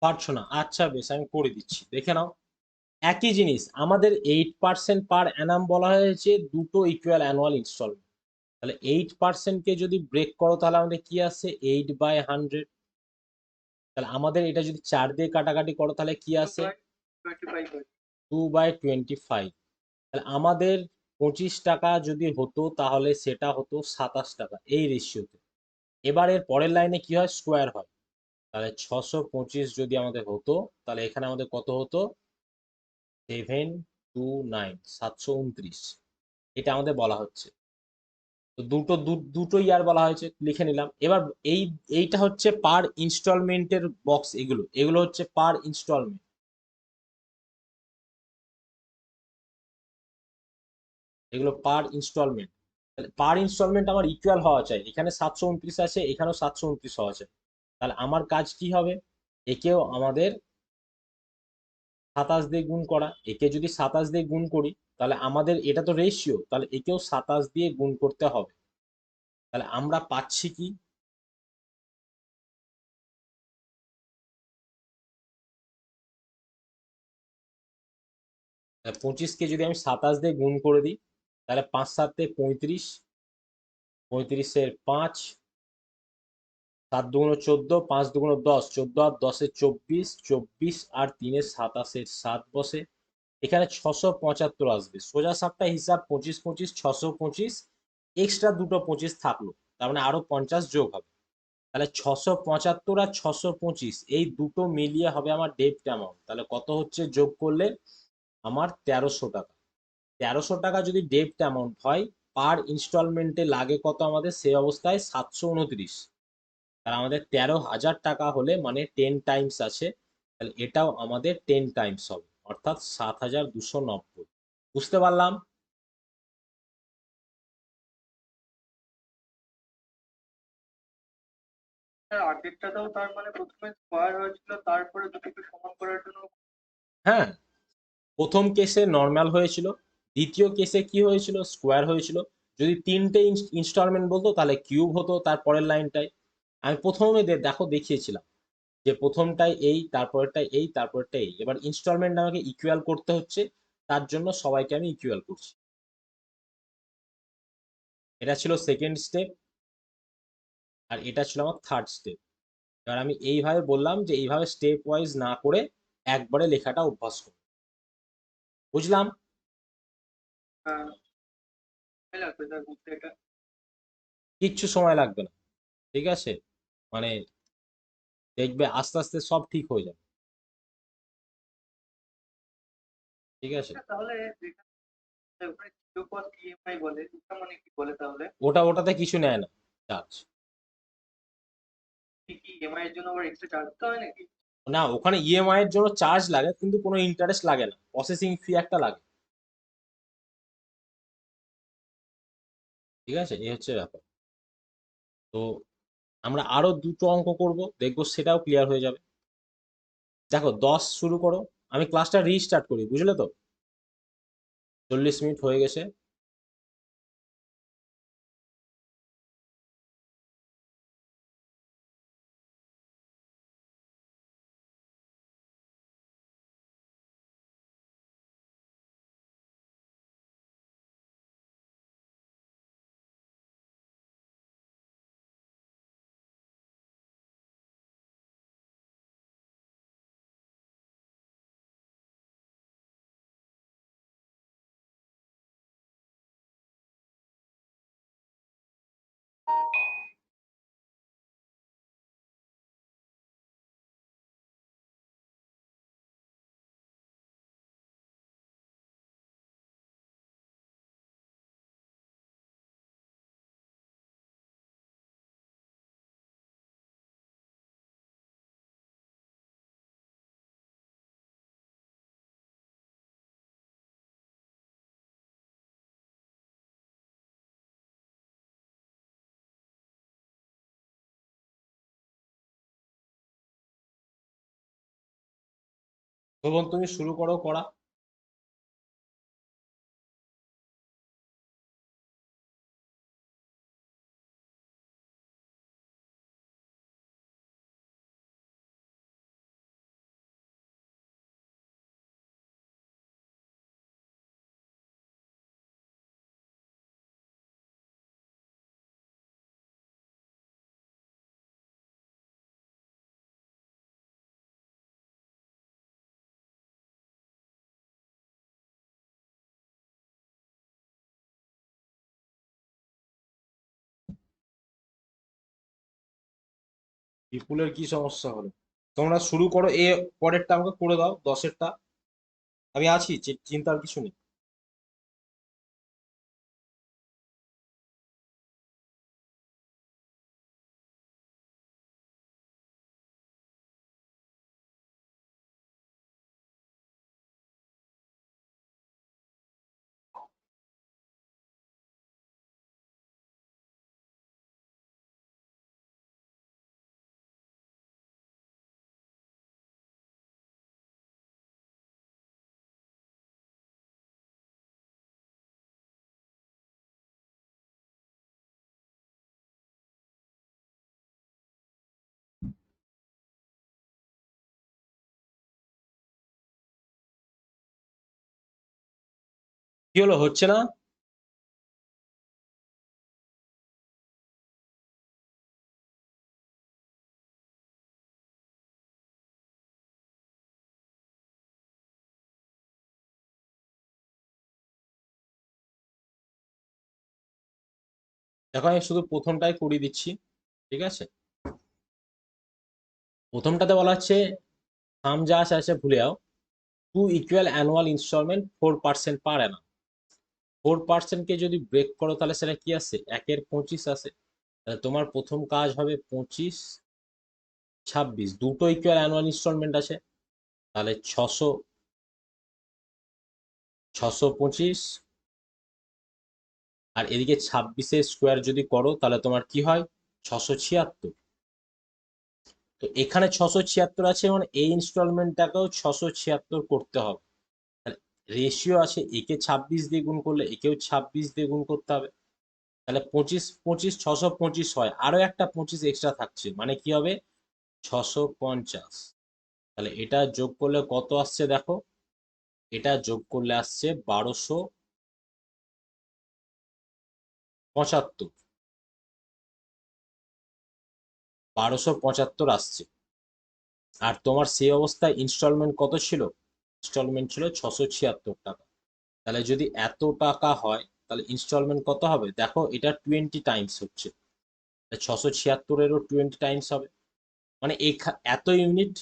S1: পারছো না? আচ্ছা বেশ, আমি করে দিচ্ছি, দেখে নাও। একই জিনিস, আমাদের 8% পার অ্যানাম বলা হয়েছে দুটো ইকুয়াল অ্যানুয়াল ইনস্টলমেন্ট। তাহলে 8%কে যদি ব্রেক করো তাহলে আমাদের কি আসছে? 8/100। তাহলে আমাদের এটা যদি 4 দিয়ে কাটাকাটি করো তাহলে কি
S2: টু
S1: আসে?
S2: বাই 25 হয়।
S1: 2/25। তাহলে আমাদের 25 টাকা যদি হতো তাহলে সেটা হতো 27 টাকা, এই রেশিওতে। এবার এর পরের লাইনে কি হয়? স্কোয়ার হয়। তাহলে 625 যদি আমাদের হতো, তাহলে এখানে আমাদের কত হতো? 729, 729। এটা আমাদের বলা হচ্ছে। তো দুটো ইয়ার বলা হয়েছে, লিখে নিলাম। এবার এই এইটা হচ্ছে পার ইনস্টলমেন্টের বক্স, এগুলো এগুলো হচ্ছে পার ইনস্টলমেন্ট। এগুলো পার ইনস্টলমেন্ট। পার ইনস্টলমেন্ট আমার ইকুয়াল হওয়া চাই, এখানে 729 আছে, এখানেও 729 হওয়া চাই। তাহলে আমার কাজ কি হবে? একেও আমাদের 27 দিয়ে গুণ করা। একে যদি 27 দিয়ে গুণ করি তাহলে আমাদের এটা তো রেশিও, তাহলে একেও 27 দিয়ে গুণ করতে হবে। তাহলে আমরা পাচ্ছি কি? 25কে যদি আমি 27 দিয়ে গুণ করে দিই তাহলে 5×7=35, 35-এর 5, 7×2=14, 5×2=10, 14 আর 10-এ 24, 24 আর 3-এ 27, 7 বসে। এখানে 675 আসবে। সোজা সাপটা হিসাব, 25 25 625, এক্সট্রা দুটো 25 থাকলো, তার মানে আরো 50 যোগ হবে। তাহলে 675 আর 625 এই দুটো মিলিয়ে হবে আমার ডেপ্ট অ্যামাউন্ট। তাহলে কত হচ্ছে যোগ করলে? আমার 1300 টাকা। 1300 টাকা যদি ডেপ্ট অ্যামাউন্ট হয়, পার ইনস্টলমেন্টে লাগে কত আমাদের? সেই অবস্থায় 729। তাহলে আমাদের 13,000 টাকা হলে মানে 10 টাইমস আছে, তাহলে এটাও আমাদের 10 টাইমস হবে, অর্থাৎ 7,290। বুঝতে পারলাম?
S2: স্যার আগেরটাতেও তার মানে প্রথমে স্কোয়ার হয়েছিল, তারপরে দুটোকে সমান করার জন্য?
S1: হ্যাঁ, প্রথম কেসে নর্মাল হয়েছিল, দ্বিতীয় কেসে কি হয়েছিল, স্কোয়ার হয়েছিল। যদি তিনটে ইনস্টলমেন্ট বলতো তাহলে কিউব হতো তার পরের লাইনটায়। আমি প্রথমে দেখো দেখিয়েছিলাম যে প্রথমটাই এই, তারপরেরটাই এই, তারপরেরটাই এই। এবার ইনস্টলমেন্ট আমাকে ইকুয়াল করতে হচ্ছে, তার জন্য সবাইকে আমি ইকুয়াল করছি। এটা ছিল সেকেন্ড স্টেপ, আর এটা ছিল আমার থার্ড স্টেপ। এবার আমি এইভাবে বললাম যে এইভাবে স্টেপ ওয়াইজ না করে একবারে লেখাটা অভ্যাস করো। বুঝলাম?
S2: হ্যাঁ, সময় লাগবে স্যার বুঝতে এটা।
S1: কিচ্ছু সময় লাগবে না, ঠিক আছে? মানে দেখবে আস্তে আস্তে সব ঠিক হয়ে যাবে, ঠিক আছে?
S2: তাহলে যেখানে ওখানে জিরো কস্ট ইএমআই বলে, ওটা মানে কি বলে তাহলে?
S1: ওটাতে কিছু নেয় না চার্জ।
S2: কি কি ইএমআই এর জন্য আবার এক্সট্রা চার্জ দিতে হয় নাকি?
S1: না, ওখানে ইএমআই এর জন্য চার্জ লাগে কিন্তু কোনো ইন্টারেস্ট লাগে না, প্রসেসিং ফি একটা লাগে, ঠিক আছে? এই হচ্ছে ব্যাপার। তো আমরা আরো দুটো অঙ্ক করব, দেখবো সেটাও ক্লিয়ার হয়ে যাবে। দেখো 10 শুরু করো। আমি ক্লাসটা রিস্টার্ট করি, বুঝলে তো? 40 মিনিট হয়ে গেছে। শোভন, তুমি শুরু করো করা। বিপুলের কি সমস্যা হলো? তোমরা শুরু করো, পরেরটা আমাকে করে দাও, 10-এরটা। আমি আছি, চিন্তার কিছু নেই। কি হলো, হচ্ছে না? দেখো আমি শুধু প্রথমটাই করিয়ে দিচ্ছি, ঠিক আছে? প্রথমটাতে বলা হচ্ছে সাম যা আছে ভুলে যাও, টু ইকুয়াল অ্যানুয়াল ইনস্টলমেন্ট 4% পার অ্যানাম। 4%কে যদি ব্রেক করো তাহলে সেটা কি আসে, 1/25 আসে। তাহলে তোমার প্রথম কাজ হবে 25, 26, দুটো ইকুয়াল অ্যানুয়াল ইনস্টলমেন্ট আছে, তাহলে 625। আর এদিকে 26-এর স্কোয়ার যদি করো তাহলে তোমার কি হয়, 676। তো এখানে 676 আছে, মানে এই ইনস্টলমেন্টটাকেও 676 করতে হবে। তাহলে রেশিও আছে, একে 26 দিয়ে গুণ করলে একেও 26 দিয়ে গুণ করতে হবে। তাহলে 25 25 625 হয়, আরো একটা 25 এক্সট্রা থাকছে, মানে কি হবে 650। তাহলে এটা যোগ করলে কত আসছে দেখো, এটা যোগ করলে আসছে 1275, 1275 আসছে। আর তোমার সেই অবস্থায় ইনস্টলমেন্ট কত ছিল, ইনস্টলমেন্ট ছিল 676 টাকা। তাহলে যদি এত টাকা হয় তাহলে ইনস্টলমেন্ট কত হবে দেখো, এটা 20 টাইমস হচ্ছে, 676-এরও 20 টাইমস হবে, মানে এত ইউনিট।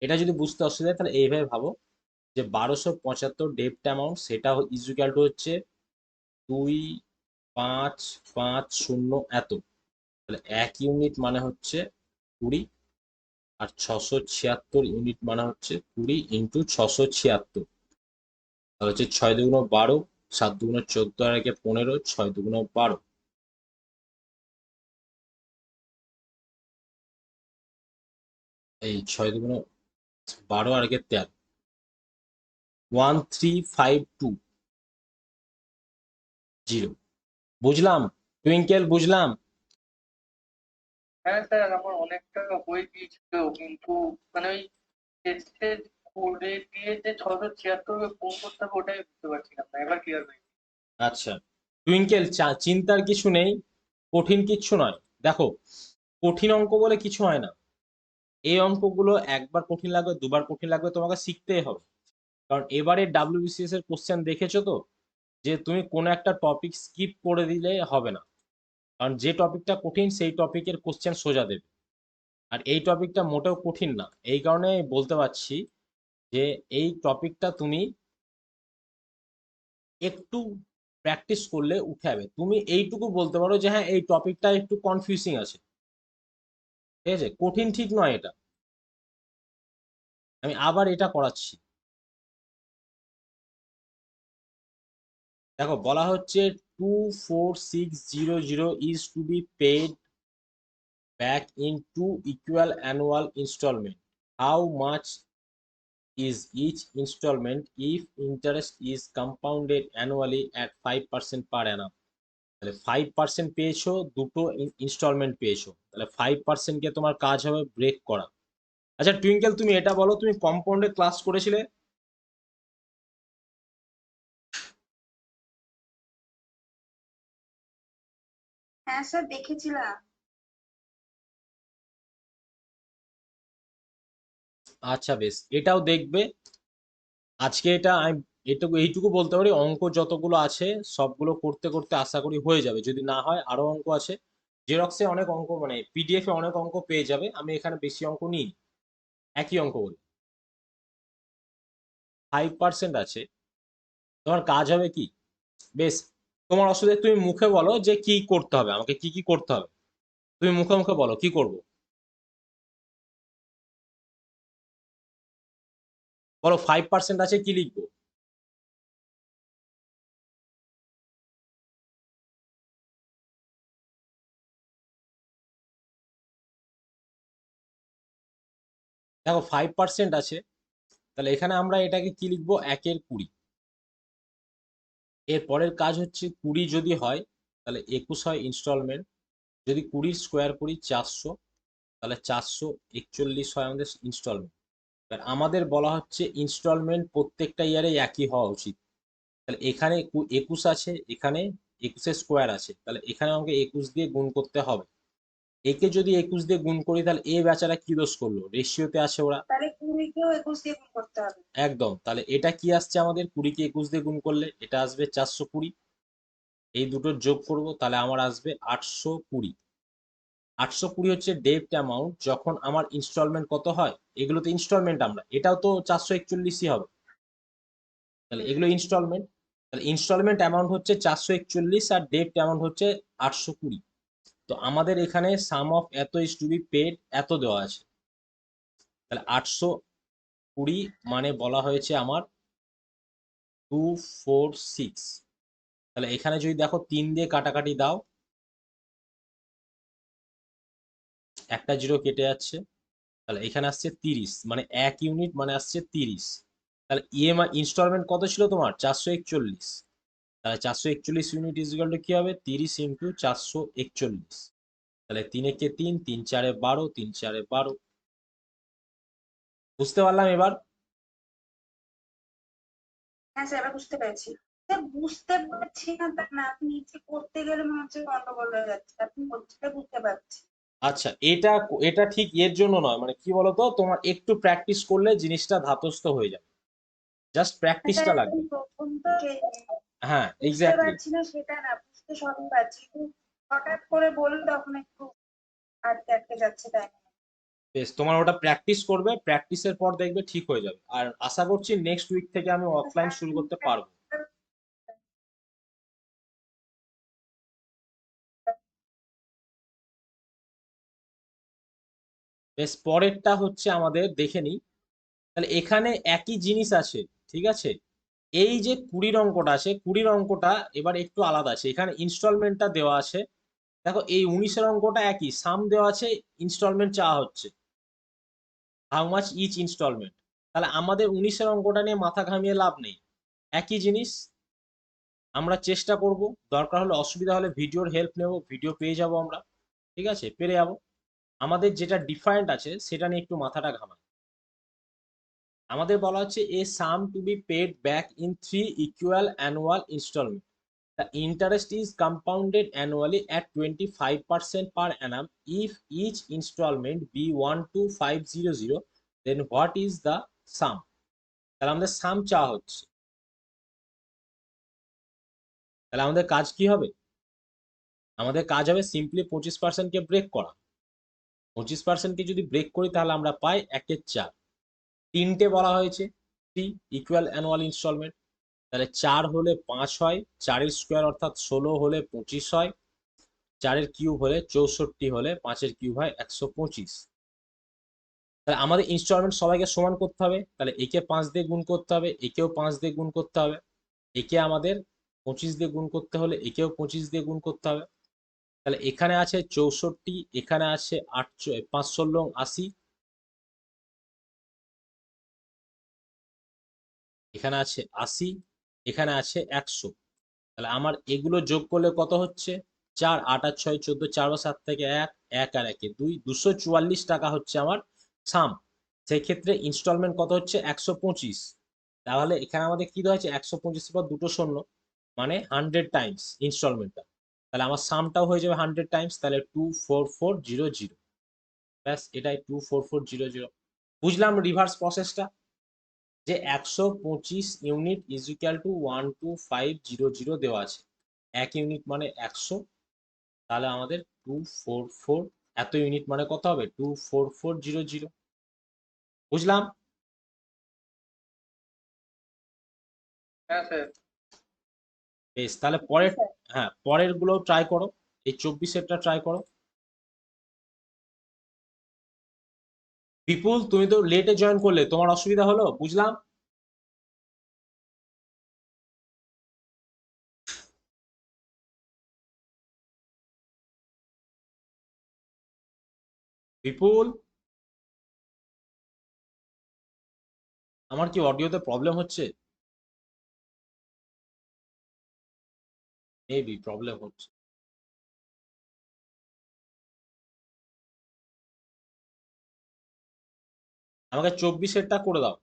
S1: এটা যদি বুঝতে অসুবিধা হয় তাহলে এইভাবে ভাবো যে 1275 ডেপ্ট অ্যামাউন্ট, সেটা ইকুয়াল টু হচ্ছে 2550 এত। তাহলে 1 ইউনিট মানে হচ্ছে 20, আর 676 ইউনিট মানে হচ্ছে 20 ইন্টু 676। তাহলে হচ্ছে 6 দুগুণ 12, 7 দুগুণ 14, আর একে 15, 6 দুগুণ 12, এই 6 দুগুণ 12 আর একে 13, 1352 বুঝলাম টুইঙ্কেল, বুঝলাম।
S2: হ্যাঁ স্যার, আমার অনেকটা হয়ে গিয়েছিল, কিন্তু মানে ওই টেস্টে করে দিয়ে যে 676 ফোন করতে হবে ওটাই বুঝতে পারছিলাম না, এবার ক্লিয়ার হয়েছে।
S1: আচ্ছা টুইঙ্কেল, চিন্তার কিছু নেই, কঠিন কিচ্ছু নয়। দেখো, কঠিন অঙ্ক বলে কিছু হয় না, এই অঙ্কগুলো একবার কঠিন লাগবে, দুবার কঠিন লাগবে, তোমাকে শিখতেই হবে। কারণ এবারে ডাব্লিউবিসিএস এর কোশ্চেন দেখেছো তো, যে তুমি কোনো একটা টপিক স্কিপ করে দিলে হবে না, কারণ যে টপিকটা কঠিন সেই টপিকের কোশ্চেন সোজা দেবে। আর এই টপিকটা মোটেও কঠিন না, এই কারণে বলতে পারছি যে এই টপিকটা তুমি একটু প্র্যাকটিস করলে উঠে যাবে। তুমি এইটুকু বলতে পারো যে হ্যাঁ এই টপিকটা একটু কনফিউজিং আছে, ঠিক আছে, কঠিন ঠিক নয় এটা। আমি আবার এটা করাচ্ছি, দেখো বলা হচ্ছে 24600 is to be paid back in 2 equal annual installment. How much is each installment if interest is compounded annually at 5% per annum? তাহলে 5% পেয়েছো, দুটো ইনস্টলমেন্ট পেয়েছো, তাহলে 5% কে তোমার কাজ হবে ব্রেক করা। আচ্ছা টুইঙ্কেল, তুমি এটা বলো, তুমি কম্পাউন্ডে ক্লাস করেছিলে?
S3: হ্যাঁ স্যার, দেখেছিলাম।
S1: আচ্ছা বেশ, এটাও দেখবে আজকে। এটা আমি এইটুকু বলতে পারি, অঙ্ক যতগুলো আছে সবগুলো করতে করতে আশা করি হয়ে যাবে, যদি না হয় আরো অঙ্ক আছে। জেরক্সে অনেক অঙ্ক, মানে পিডিএফ এ অনেক অঙ্ক পেয়ে যাবে, আমি এখানে বেশি অঙ্ক নিই, একই অঙ্ক বলি। 5% আছে, তোমার কাজ হবে কি, বেশ, তোমার অসুবিধা তুমি মুখে বলো যে কি করতে হবে, আমাকে কি কি করতে হবে, তুমি মুখে মুখে বলো কি করব, বলো 5% আছে কি লিখবো। দেখো 5% আছে, তাহলে এখানে আমরা এটাকে কি লিখবো, 1/20। এর পরের কাজ হচ্ছে 20 যদি হয় তাহলে 21 হয় ইনস্টলমেন্ট, যদি 20 স্কোয়ার করি 400, তাহলে 441 হয় আমাদের ইনস্টলমেন্ট। এবার আমাদের বলা হচ্ছে ইনস্টলমেন্ট প্রত্যেকটা ইয়ারে একই হওয়া উচিত। তাহলে এখানে 21 আছে, এখানে 21 স্কোয়ার আছে, তাহলে এখানে আমাকে 21 দিয়ে গুণ করতে হবে। একে যদি 21 দিয়ে গুণ করি তাহলে এ বেচারা কি দোষ করলো, রেশিওতে আছে ওরা।
S3: তাহলে 20-কেও 21 দিয়ে গুণ করতে হবে।
S1: একদম, তাহলে এটা কি আসছে আমাদের, 20 কে 21 দিয়ে গুণ করলে এটা আসবে 420, এই দুটো যোগ করব তাহলে আমার আসবে 820। 820 হচ্ছে ডেপ্ট অ্যামাউন্ট যখন আমার ইনস্টলমেন্ট কত হয়, এগুলো তো ইনস্টলমেন্ট, আমরা এটাও তো 441ই হবে, তাহলে এগুলো ইনস্টলমেন্ট। তাহলে ইনস্টলমেন্ট অ্যামাউন্ট হচ্ছে 441 আর ডেপ্ট অ্যামাউন্ট হচ্ছে 820। তো আমাদের এখানে সাম অফ এত ইজ টু বি পেড এত দেওয়া আছে, তাহলে 820 মানে বলা হয়েছে আমার 246। তাহলে এখানে যদি দেখো 3 দিয়ে কাটাকাটি দাও, একটা জিরো কেটে যাচ্ছে, তাহলে এখানে আসছে 30, মানে 1 ইউনিট মানে আসছে 30। তাহলে ইএমআই ইনস্টলমেন্ট কত ছিল তোমার? 441। তাহলে 441 ইউনিট ইজিক্যাল টু কি হবে? 30 ইন্টু 441। তাহলে 3 একে 3, 3 4 12, 3 4 12। বুঝতে পারলাম এবার?
S3: হ্যাঁ স্যার, এবার বুঝতে পেরেছি। স্যার বুঝতে পারছি না তা না, আপনি যে করতে গেলে মনে হচ্ছে গন্ডগোল হয়ে যাচ্ছে, আপনি বলতে বুঝতে পারছি।
S1: আচ্ছা, এটা এটা ঠিক এর জন্য নয়, মানে কি বলতো, তোমার একটু প্র্যাকটিস করলে জিনিসটা ধাতস্থ হয়ে যাবে, জাস্ট
S3: স্যার
S1: প্র্যাকটিসটা
S3: একদম
S1: লাগবে।
S3: প্রথম তো
S1: হ্যাঁ,
S3: বুঝতে
S1: এক্স্যাক্টলি।
S3: পারছি না সেটা না, বুঝতে সবই পারছি, কিন্তু হঠাৎ করে বললে তখন একটু আটকে আটকে যাচ্ছে, তাই না?
S1: বেশ, তোমার ওটা প্র্যাকটিস করবে, প্র্যাকটিসের পর দেখবে ঠিক হয়ে যাবে। আর আশা করছি নেক্সট উইক থেকে আমি অফলাইন শুরু করতে পারবো। বেশ, পরেরটা হচ্ছে আমাদের দেখে নিই। তাহলে এখানে একই জিনিস আছে, ঠিক আছে। এই যে 20 অঙ্কটা আছে, 20 অঙ্কটা এবার একটু আলাদা আছে, এখানে ইনস্টলমেন্টটা দেওয়া আছে। দেখো, এই 19-এর অঙ্কটা একই, সাম দেওয়া আছে, ইনস্টলমেন্ট চাওয়া হচ্ছে, হাউ মাচ ইচ ইনস্টলমেন্ট। তাহলে আমাদের 19-এর অঙ্কটা নিয়ে মাথা ঘামিয়ে লাভ নেই, একই জিনিস। আমরা চেষ্টা করব, দরকার হলে অসুবিধা হলে ভিডিওর হেল্প নেব, ভিডিও পেয়ে যাব আমরা, ঠিক আছে, পেরে যাব। আমাদের যেটা ডিফারেন্ট আছে সেটা নিয়ে একটু মাথাটা ঘামাই। আমাদের বলা হচ্ছে a sum to be paid back in 3 equal annual instalment. The interest is compounded annually at 25% per annum. If each installment be 12500, then what is the sum? তাহলে আমাদের সাম চাওয়া হচ্ছে। তাহলে আমাদের কাজ কি হবে? আমাদের কাজ হবে সিম্পলি 25%কে ব্রেক করা। 25%কে যদি ব্রেক করি তাহলে আমরা পাই 1/4। তিনটে বলা হয়েছে, 3 ইকুয়াল অ্যানুয়াল ইনস্টলমেন্ট। তাহলে 4 হলে 5 হয়, 4-এর স্কোয়ার অর্থাৎ 16 হলে 25 হয়, 4-এর কিউব হলে 64 হলে 5-এর কিউব হয় 125। তাহলে আমাদের ইনস্টলমেন্ট সবাইকে সমান করতে হবে, তাহলে একে 5 দিয়ে গুণ করতে হবে, একেও 5 দিয়ে গুণ করতে হবে, একে আমাদের 25 দিয়ে গুণ করতে হলে একেও 25 দিয়ে গুণ করতে হবে। তাহলে এখানে আছে 64, এখানে আছে 5 × 80, এখানে আছে 80, এখানে আছে 100। তাহলে আমার এগুলো যোগ করলে কত হচ্ছে? 4, 8 আর 6 14, 4 ও 7 থেকে 1, 1 আর 1 2, 244 টাকা হচ্ছে আমার সাম। সেই ক্ষেত্রে ইনস্টলমেন্ট কত হচ্ছে? 125। তাহলে এখানে আমাদের কি দেওয়া হচ্ছে? 125 পর দুটো শূন্য, মানে 100 টাইমস ইনস্টলমেন্টটা। তাহলে আমার সামটাও হয়ে যাবে 100 টাইমস, তাহলে 24400। ব্যাস, এটাই 24400। বুঝলাম রিভার্স প্রসেসটা, যে 125 ইউনিট ইজ ইকুয়াল টু 12500 দেওয়া আছে, 1 ইউনিট মানে 100। তাহলে আমাদের 244, এত ইউনিট মানে কত হবে? 24400। বুঝলাম?
S2: হ্যাঁ স্যার।
S1: বেশ, তাহলে
S3: জি
S1: পরের,
S3: স্যার।
S1: হ্যাঁ পরের গুলো ট্রাই করো, এই 24-এরটা ট্রাই করো। বিপুল, তুমি তো লেটে জয়েন করলে, তোমার অসুবিধা হলো? বুঝলাম। বিপুল, আমার কি অডিওতে প্রবলেম হচ্ছে? মেবি প্রবলেম হচ্ছে। আমাকে 24-এরটা করে দাও।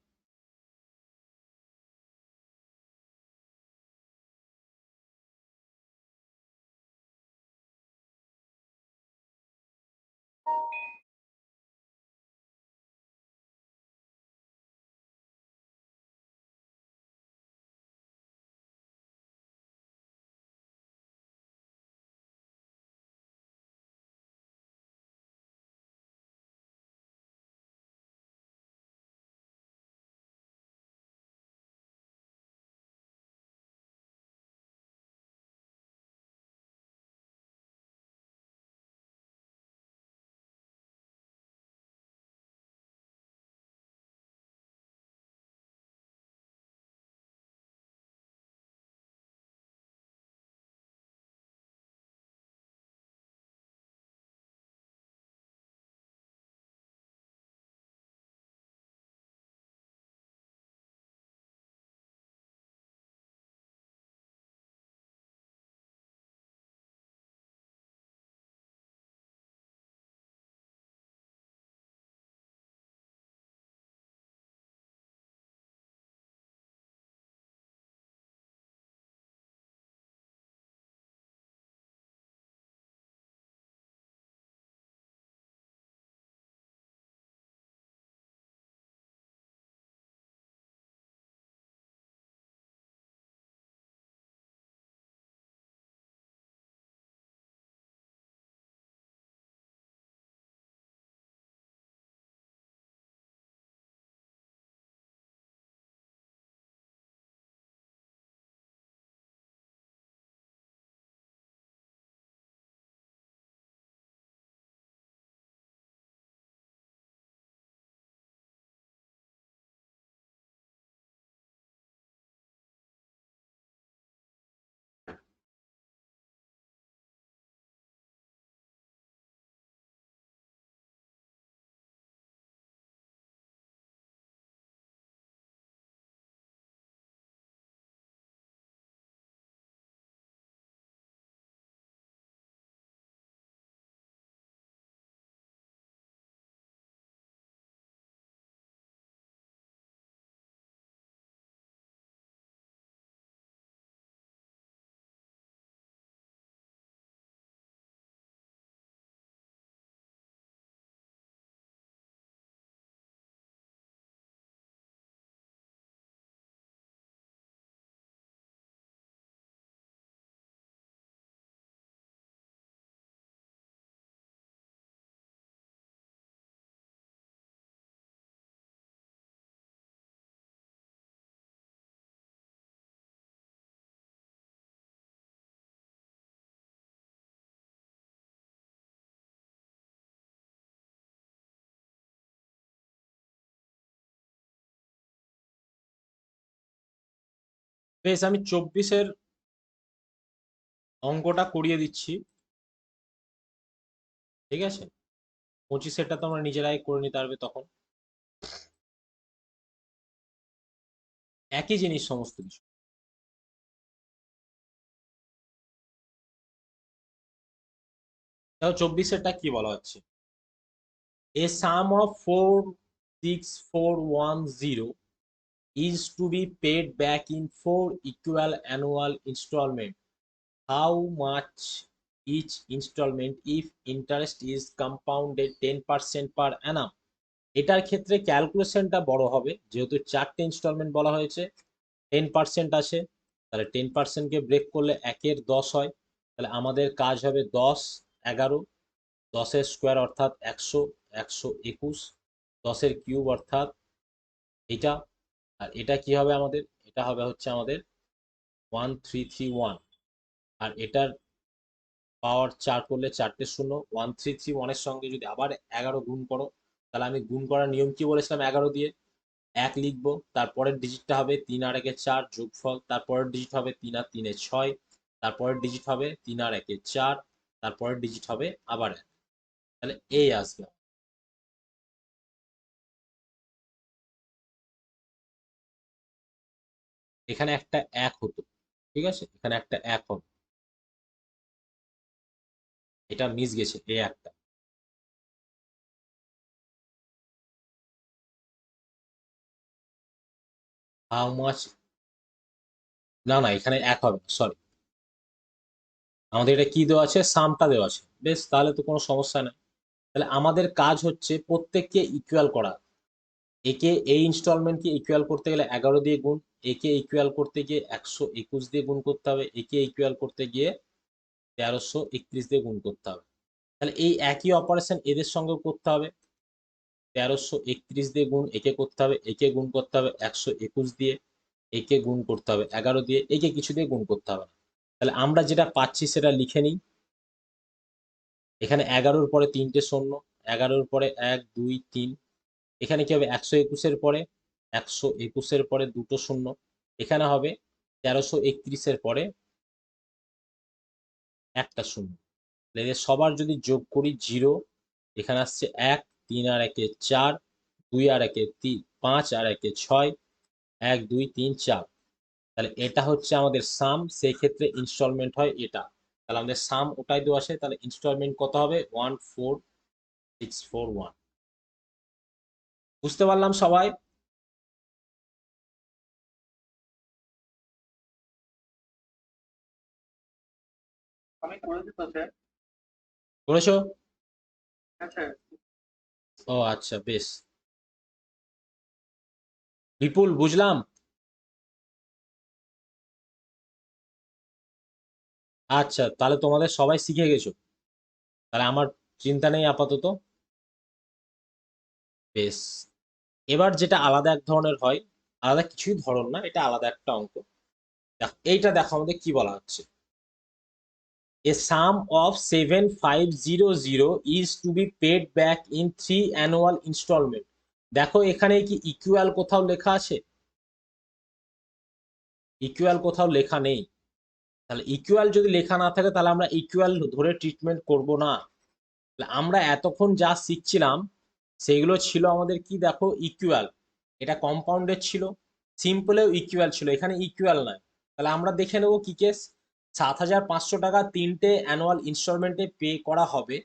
S1: বেশ, আমি 24-এর অঙ্কটা করিয়ে দিচ্ছি, ঠিক আছে? 25-এরটা তোমরা নিজেরাই করে নিতে পারবে তখন, একই জিনিস সমস্ত কিছু। তাহলে 24-এরটা কি বলা হচ্ছে? A sum of 46410 is to be paid back in 4 equal annual installment. How much each installment if interest is compounded 10% per annum? এটার ক্ষেত্রে ক্যালকুলেশনটা বড় হবে, যেহেতু 4টে ইনস্টলমেন্ট বলা হয়েছে, 10% আছে, তাহলে 10%কে ব্রেক করলে 1-এর 10 হয়, তাহলে আমাদের কাজ হবে 10, 11, 10-এর স্কোয়ার অর্থাৎ 100, 121, 10-এর কিউব অর্থাৎ এটা, আর এটা কি হবে আমাদের? এটা হবে হচ্ছে আমাদের 1331, আর এটার পাওয়ার 4 করলে 4টে শূন্য, 1331-এর সঙ্গে যদি আবার 11 গুণ করো, তাহলে আমি গুণ করার নিয়ম কি বলেছিলাম? 11 দিয়ে 1 লিখবো, তারপরের ডিজিটটা হবে 3 আর 1-এ 4 যোগফল, তারপরের ডিজিট হবে 3 আর 3-এ 6, তারপরের ডিজিট হবে 3 আর 1-এ 4, তারপরের ডিজিট হবে আবার 1, তাহলে এই আসবে। এখানে একটা 1 হতো, ঠিক আছে, এখানে একটা 1 হবে, এটা মিস গেছে এই একটা। হাউ মাচ, না না, এখানে 1 হবে, সরি, আমাদের এটা কি দেওয়া আছে? সামটা দেওয়া আছে। বেশ, তাহলে তো কোনো সমস্যা নেই। তাহলে আমাদের কাজ হচ্ছে প্রত্যেককে ইকুয়াল করা। একে এই ইনস্টলমেন্টকে ইকুয়াল করতে গেলে 11 দিয়ে গুণ, একে ইকুয়াল করতে গিয়ে 121 দিয়ে গুণ করতে হবে, একে ইকুয়াল করতে গিয়ে 1331 দিয়ে গুণ করতে হবে। তাহলে এই একই অপারেশন এদের সঙ্গেও করতে হবে, 1331 দিয়ে গুণ একে করতে হবে, একে গুণ করতে হবে 121 দিয়ে, একে গুণ করতে হবে 11 দিয়ে, একে কিছু দিয়ে গুণ করতে হবে না। তাহলে আমরা যেটা পাচ্ছি সেটা লিখে নিই। এখানে 11-র পরে 3টে শূন্য, 11-র পরে 1, 2, 3, এখানে কি হবে? 121-এর পরে 121-এর পরে 2টো শূন্য, এখানে হবে 1331-এর পরে একটা শূন্য। এদের সবার যদি যোগ করি 0, এখানে আসছে 1, 3 আর 1-এ 4, 2 আর 1-এ 5 আর 1-এ 6, 1, 2, 3, 4, তাহলে এটা হচ্ছে আমাদের সাম, সেই ক্ষেত্রে ইনস্টলমেন্ট হয় এটা। তাহলে আমাদের সাম ওটাই দেওয়া আছে, তাহলে ইনস্টলমেন্ট কত হবে? 14641। বুঝতে পারলাম সবাই?
S2: আমি করেছি তো স্যার।
S1: করেছো?
S2: হ্যাঁ স্যার।
S1: ও আচ্ছা, বেশ। বিপুল, বুঝলাম। আচ্ছা, তাহলে তোমাদের সবাই শিখে গেছো, তাহলে আমার চিন্তা নেই আপাতত। বেশ, এবার যেটা আলাদা এক ধরনের হয়, আলাদা কিছুই ধরন না, এটা আলাদা একটা অঙ্ক। এইটা দেখো আমাদের কি বলা হচ্ছে। A sum of 7500 is to be paid back in 3 annual installment. দেখো এখানে কি ইকুয়াল কোথাও লেখা আছে? ইকুয়াল কোথাও লেখা নেই। তাহলে ইকুয়াল যদি লেখা না থাকে তাহলে আমরা ইকুয়াল ধরে ট্রিটমেন্ট করব না। আমরা এতক্ষণ যা শিখছিলাম সেগুলো ছিল আমাদের কি? দেখো, ইকুয়াল, এটা কম্পাউন্ডেড ছিল, সিম্পলেও ইকুয়াল ছিল, এখানে ইকুয়াল নয়। তাহলে আমরা দেখে নেবো কি কেস। 7500 টাকা 3টে অ্যানুয়াল ইনস্টলমেন্টে পে করা হবে,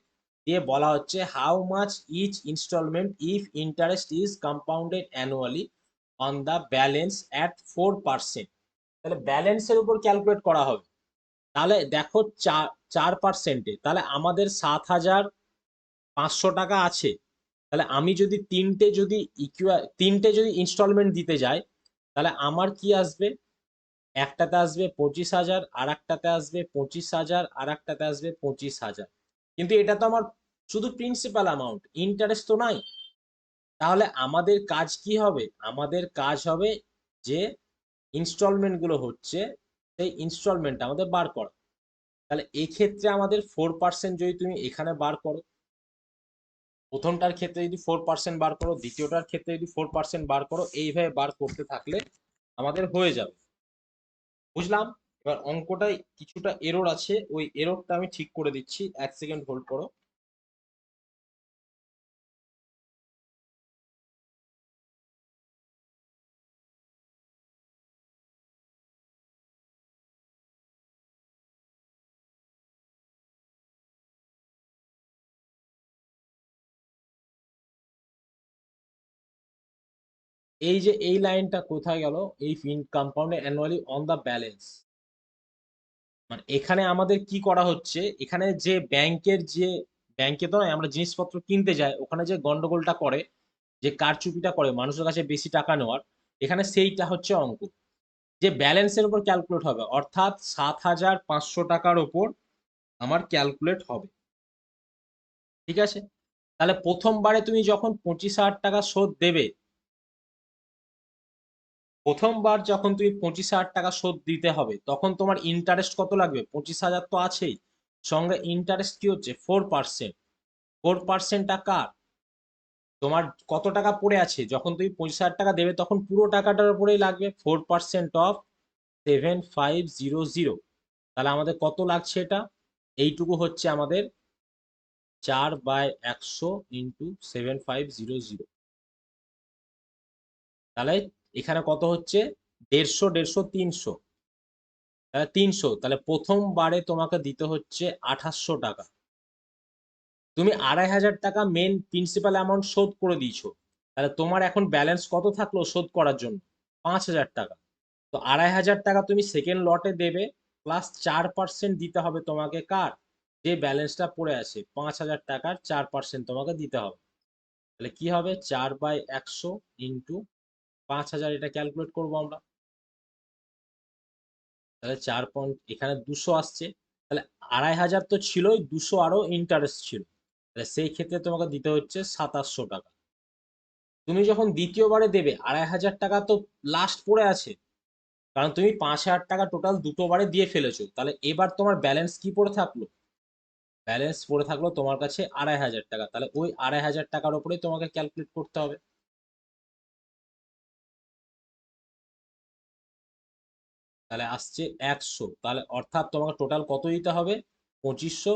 S1: দিয়ে বলা হচ্ছে how much each installment if interest is compounded annually on the balance at 4%। তাহলে ব্যালেন্সের উপর ক্যালকুলেট করা হবে। তাহলে দেখো 4%-এ, তাহলে আমাদের 7500 টাকা আছে। তাহলে আমি যদি তিনটে যদি ইনস্টলমেন্ট দিতে যাই, তাহলে আমার কি আসবে? একটাতে আসবে 25,000, আর একটাতে আসবে 25,000, আর একটাতে আসবে 25,000। কিন্তু এটা তো আমার শুধু প্রিন্সিপাল অ্যামাউন্ট, ইন্টারেস্ট তো নাই। তাহলে আমাদের কাজ কি হবে? আমাদের কাজ হবে যে ইনস্টলমেন্ট গুলো হচ্ছে সেই ইনস্টলমেন্ট আমাদের বার করা। তাহলে এই ক্ষেত্রে আমাদের 4% যদি তুমি এখানে বার করো, প্রথমটার ক্ষেত্রে যদি 4% বার করো, দ্বিতীয়টার ক্ষেত্রে যদি 4% বার করো, এইভাবে বার করতে থাকলে আমাদের হয়ে যাবে। বুঝলাম। এবার অঙ্কটায় কিছুটা এরর আছে, ওই এররটা আমি ঠিক করে দিচ্ছি, 1 সেকেন্ড হোল্ড করো। এই যে এই লাইনটা কোথায় গেল, এই ফিন কম্পাউন্ডে অ্যানুয়ালি অন দা ব্যালেন্স, মানে এখানে আমাদের কি করা হচ্ছে, এখানে যে ব্যাংকে তো নয়, আমরা জিনিসপত্র কিনতে যাই, ওখানে যে গন্ডগোলটা করে, যে কারচুপিটা করে মানুষের কাছে বেশি টাকা নেওয়ার, এখানে সেইটা হচ্ছে অঙ্ক, যে ব্যালেন্সের উপর ক্যালকুলেট হবে, অর্থাৎ 7,500 টাকার ওপর আমার ক্যালকুলেট হবে। ঠিক আছে, তাহলে প্রথমবারে তুমি যখন 25,000 টাকা শোধ দেবে, প্রথমবার যখন তুমি 25,000 টাকা শোধ দিতে হবে, তখন তোমার ইন্টারেস্ট কত লাগবে? 25,000 তো আছেই, সঙ্গে ইন্টারেস্ট কি হচ্ছে? 4%। 4% টাকা তোমার কত টাকা পড়ে আছে, যখন তুমি 25,000 টাকা দেবে তখন পুরো টাকাটার উপরেই লাগবে। 4% অফ 7,500, তাহলে আমাদের কত লাগছে এটা? এইটুকু হচ্ছে আমাদের 4/100 ইন্টু 7,500, তাহলে এখানে কত হচ্ছে? 150, 150, 300, তাহলে 300, তাহলে প্রথমবারে তোমাকে দিতে হচ্ছে 2,800 টাকা। তুমি 2,500 টাকা মেন প্রিন্সিপাল অ্যামাউন্ট শোধ করে দিয়েছো, তাহলে তোমার এখন ব্যালেন্স কত থাকলো শোধ করার জন্য? 5,000 টাকা। তো 2,500 টাকা তুমি সেকেন্ড লটে দেবে, প্লাস 4% দিতে হবে তোমাকে, কার? যে ব্যালেন্সটা পড়ে আছে 5,000 টাকার 4% তোমাকে দিতে হবে। তাহলে কি হবে? 4/100 ইন্টু 5,000, এটা ক্যালকুলেট করবো আমরা। তাহলে 4 এখানে 200 আসছে, তাহলে 2,500 তো ছিলই, 200 আরো ইন্টারেস্ট ছিল, তাহলে সেই ক্ষেত্রে তোমাকে দিতে হচ্ছে 2,700 টাকা। তুমি যখন দ্বিতীয়বারে দেবে, 2,500 টাকা তো লাস্ট পড়ে আছে, কারণ তুমি 5,000 টাকা টোটাল দুটো বারে দিয়ে ফেলেছো, তাহলে এবার তোমার ব্যালেন্স কি পড়ে থাকলো? ব্যালেন্স পড়ে থাকলো তোমার কাছে 2,500 টাকা, তাহলে ওই 2,500 টাকার উপরেই তোমাকে ক্যালকুলেট করতে হবে। তাহলে আসছে 100, তাহলে অর্থাৎ তোমাকে টোটাল কত দিতে হবে? 2,500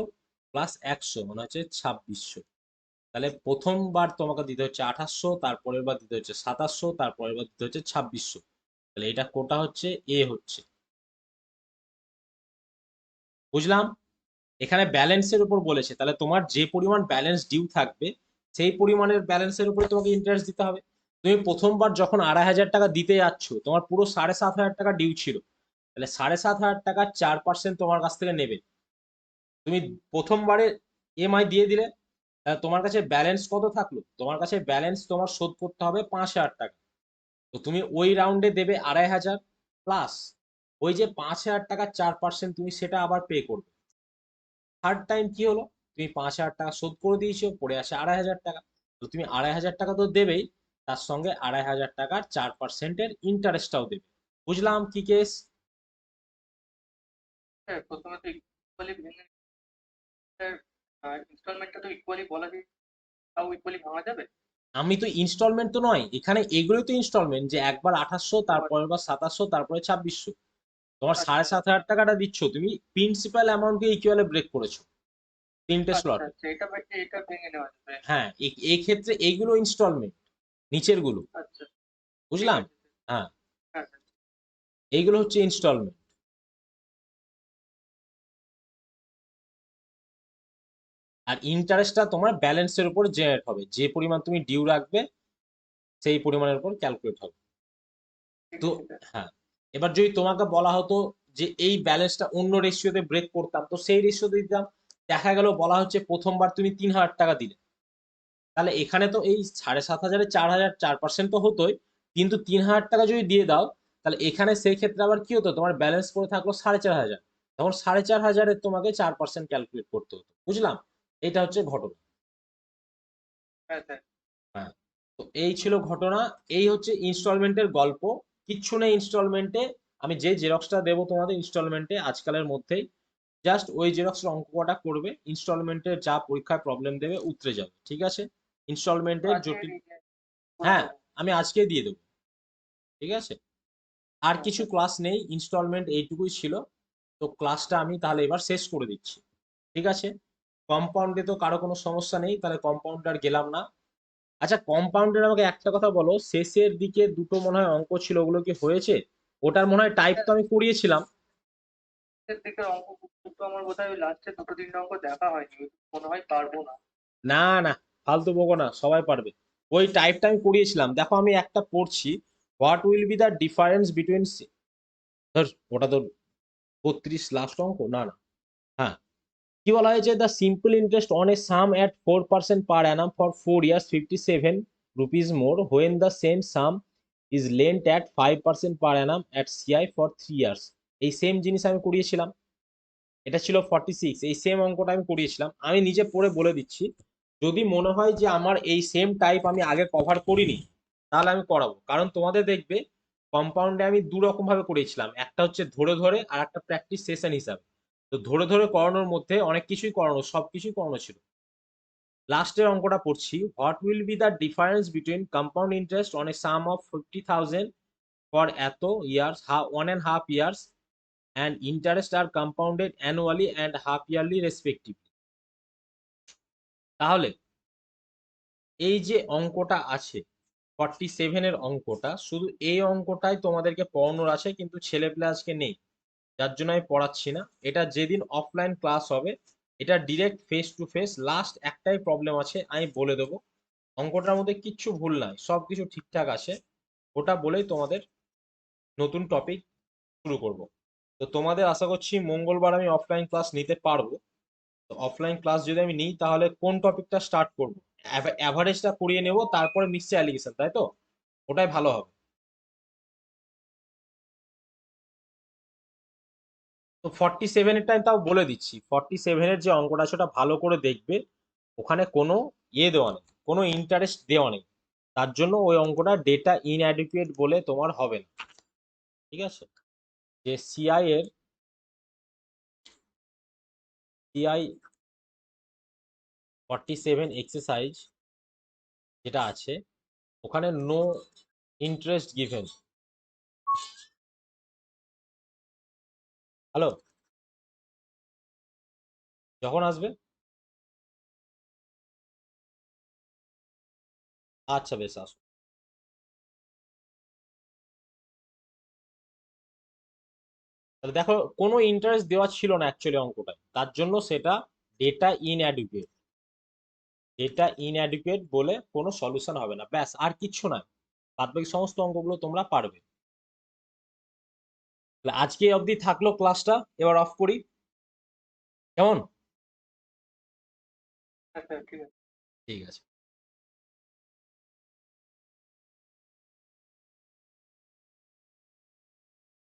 S1: প্লাস 100, মানে হচ্ছে 2,600। তাহলে প্রথমবার তোমাকে দিতে হচ্ছে 2,800, তারপরের বার দিতে হচ্ছে 2,700, তারপরের বার দিতে হচ্ছে 2,600। তাহলে এটা কোটা হচ্ছে এ হচ্ছে। বুঝলাম। এখানে ব্যালেন্সের উপর বলেছে, তাহলে তোমার যে পরিমাণ ব্যালেন্স ডিউ থাকবে, সেই পরিমাণের ব্যালেন্সের উপরে তোমাকে ইন্টারেস্ট দিতে হবে। তুমি প্রথমবার যখন 2,500 টাকা দিতে যাচ্ছ, তোমার পুরো 7,500 টাকা ডিউ ছিল, তাহলে 7,500 টাকার 4% তোমার কাছ থেকে নেবে। তুমি প্রথমবারে ইএমআই দিয়ে দিলে, তাহলে তোমার কাছে ব্যালেন্স কত থাকলো? তোমার কাছে ব্যালেন্স তোমার শোধ করতে হবে 5,000 টাকা। তো তুমি ওই রাউন্ডে দেবে 2,500, প্লাস ওই যে 5,000 টাকার 4% তুমি সেটা আবার পে করবে। থার্ড টাইম কি হলো? তুমি 5,000 টাকা শোধ করে দিয়েছো, পড়ে আসে 2,500 টাকা, তো তুমি 2,500 টাকা তো দেবেই, তার সঙ্গে 2,500 টাকার 4%-এর ইন্টারেস্টটাও দেবে। বুঝলাম কি কেস?
S2: স্যার প্রথমে তো ইকুয়ালি ভেঙে, স্যার ইনস্টলমেন্টটা তো ইকুয়ালি বলা যায়, তাও ইকুয়ালি ভাঙা যাবে?
S1: আমি তো ইনস্টলমেন্ট তো নয় এখানে, এগুলোই তো ইনস্টলমেন্ট, যে একবার 2,800,
S2: ও
S1: তারপরের বার 2,700, তারপরে 2,600। তোমার
S2: আচ্ছা
S1: 7,500 টাকাটা দিচ্ছ, তুমি প্রিন্সিপাল অ্যামাউন্টকে ইকুয়ালে ব্রেক করেছো তিনটে
S2: আচ্ছা
S1: স্লটে।
S2: আচ্ছা, এটা ভেঙে নেওয়া যাবে।
S1: হ্যাঁ, এই ক্ষেত্রে এইগুলো ইনস্টলমেন্ট, নিচের গুলো।
S2: আচ্ছা ঠিক
S1: বুঝলাম।
S2: আছে স্যার।
S1: হ্যাঁ,
S2: হ্যাঁ স্যার।
S1: এইগুলো হচ্ছে ইনস্টলমেন্ট। আর ইন্টারেস্টটা তোমার ব্যালেন্সের উপর জেনারেট হবে, যে পরিমাণ তুমি ডিউ রাখবে সেই পরিমাণের উপর ক্যালকুলেট হবে।
S2: ঠিক
S1: তো
S2: আছে স্যার।
S1: হ্যাঁ, এবার যদি তোমাকে বলা হতো যে এই ব্যালেন্সটা অন্য রেশিওতে ব্রেক করতাম, তো সেই রেশিওতে দিতাম। দেখা গেল বলা হচ্ছে প্রথমবার তুমি 3,000 টাকা দিলে, তাহলে এখানে তো এই 7,500-এ 4,000, 4% তো হতোই, কিন্তু 3,000 টাকা যদি দিয়ে দাও, তাহলে এখানে সেই ক্ষেত্রে আবার কি হতো? তোমার ব্যালেন্স পড়ে থাকলো 4,500, তখন 4,500-এর তোমাকে 4% ক্যালকুলেট করতে হতো। বুঝলাম, এটা হচ্ছে ঘটনা।
S2: হ্যাঁ স্যার।
S1: হ্যাঁ, তো এই ছিল ঘটনা। এই হচ্ছে ইনস্টলমেন্টের গল্প। কিচ্ছু নেই ইনস্টলমেন্টে, আমি যে জেরক্সটা দেবো তোমাদের ইনস্টলমেন্টে আজকালের মধ্যেই, জাস্ট ওই জেরক্সের অঙ্ক কটা করবে, ইনস্টলমেন্টের যা পরীক্ষায় প্রবলেম দেবে উতরে যাবে। ঠিক আছে, ইনস্টলমেন্টের
S2: আজকে
S1: জটিল।
S2: করে
S1: হ্যাঁ,
S2: দেবো।
S1: আমি আজকেই দিয়ে দেবো। ঠিক আছে। আর কিছু ক্লাস নেই, ইনস্টলমেন্ট এইটুকুই ছিল। তো ক্লাসটা আমি তাহলে এবার শেষ করে দিচ্ছি, ঠিক আছে? কম্পাউন্ডে তো কারো কোনো সমস্যা নেই, তাহলে কম্পাউন্ড আর গেলাম না। আচ্ছা, কম্পাউন্ডের আমাকে একটা কথা বলো, শেষের দিকে দুটো মনে হয় অঙ্ক ছিল, ওগুলো কি হয়েছে? ওটার মনে হয় টাইপ তো আমি করিয়েছিলাম।
S2: লাস্টের দিকে অঙ্ক দুটো আমার বোধহয় লাস্টের দুটো তিনটে অঙ্ক দেখা হয়নি, মনে হয় পারবো না।
S1: না না, ফালতু বকো না, সবাই পারবে। ওই টাইপটা আমি করিয়েছিলাম, দেখো আমি একটা পড়ছি, what will be the difference between, ধর ওটা তো 32 লাস্ট অঙ্ক, না না, হ্যাঁ, কি বলা হয়েছে, the simple interest on a some at 4% per Anam for 4 years 57 rupees more when the same some is lent at 5% per Anam at CI for 3 years. এই সেম জিনিস আমি করিয়েছিলাম, এটা ছিল 46, এই সেম অঙ্কটা আমি করিয়েছিলাম। আমি নিজে পড়ে বলে দিচ্ছি, যদি মনে হয় যে আমার এই সেম টাইপ আমি আগে কভার করিনি, তাহলে আমি করাবো। কারণ তোমাদের দেখবে কম্পাউন্ডে আমি দু রকম ভাবে করিয়েছিলাম, একটা হচ্ছে ধরে ধরে আর একটা প্র্যাকটিস সেশন হিসাবে। তো ধরে ধরে করানোর মধ্যে অনেক কিছুই করানো, সবকিছুই করানো ছিল। লাস্টের অঙ্কটা পড়ছি, what will be the difference between compound interest on a some of 50,000 for এত years 1.5 years and interest are compounded annually and half yearly respectively। তাহলে এই যে অঙ্কটা আছে 47 এর অঙ্কটা, শুধু এই অঙ্কটাই তোমাদেরকে পড়ানোর আছে, কিন্তু ছেলেপেলে আজকে নেই, যার জন্য আমি পড়াচ্ছি না। এটা যেদিন অফলাইন ক্লাস হবে, এটা direct face to face. Last একটাই প্রবলেম আছে, আমি বলে দেবো, অঙ্কটার মধ্যে কিচ্ছু ভুল নাই, সবকিছু ঠিকঠাক আছে। ওটা বলেই তোমাদের নতুন টপিক শুরু করব। তো তোমাদের আশা করছি মঙ্গলবার আমি অফলাইন ক্লাস নিতে পারবো। তো অফলাইন ক্লাস যদি আমি নিই, তাহলে কোন টপিকটা স্টার্ট করব? অ্যাভারেজটা করিয়ে নেব, তারপরে মিক্সড অ্যালিগেশন, তাই তো? ওটাই ভালো হবে। তো 47 এর টাইম তাও বলে দিচ্ছি, 47 এর যে অঙ্কটা আছে ওটা ভালো করে দেখবে, ওখানে কোনো দেওয়া নেই, কোনো ইন্টারেস্ট দেওয়া নেই। তার জন্য ওই অঙ্কটা ডেটা ইনঅ্যাডিকুয়েট বলে তোমার হবে না, ঠিক আছে? যে সিআই 47 এক্সারসাইজ যেটা আছে, ওখানে নো ইন্টারেস্ট গিভেন। হ্যালো, যখন আসবে, আচ্ছা বেশ, আসো। তাহলে দেখো, কোনো ইন্টারেস্ট দেওয়া ছিল না অ্যাকচুয়ালি অঙ্কটায়, তার জন্য সেটা ডেটা ইনঅ্যাডিকুয়েট। ডেটা ইনঅ্যাডিকুয়েট বলে কোনো সলিউশন হবে না, ব্যাস, আর কিচ্ছু না। বাদবাকি সমস্ত অঙ্কগুলো তোমরা পারবে। তাহলে আজকে অবধি থাকলো ক্লাসটা, এবার অফ করি, কেমন?
S2: আচ্ছা ঠিক আছে।
S1: ঠিক আছে।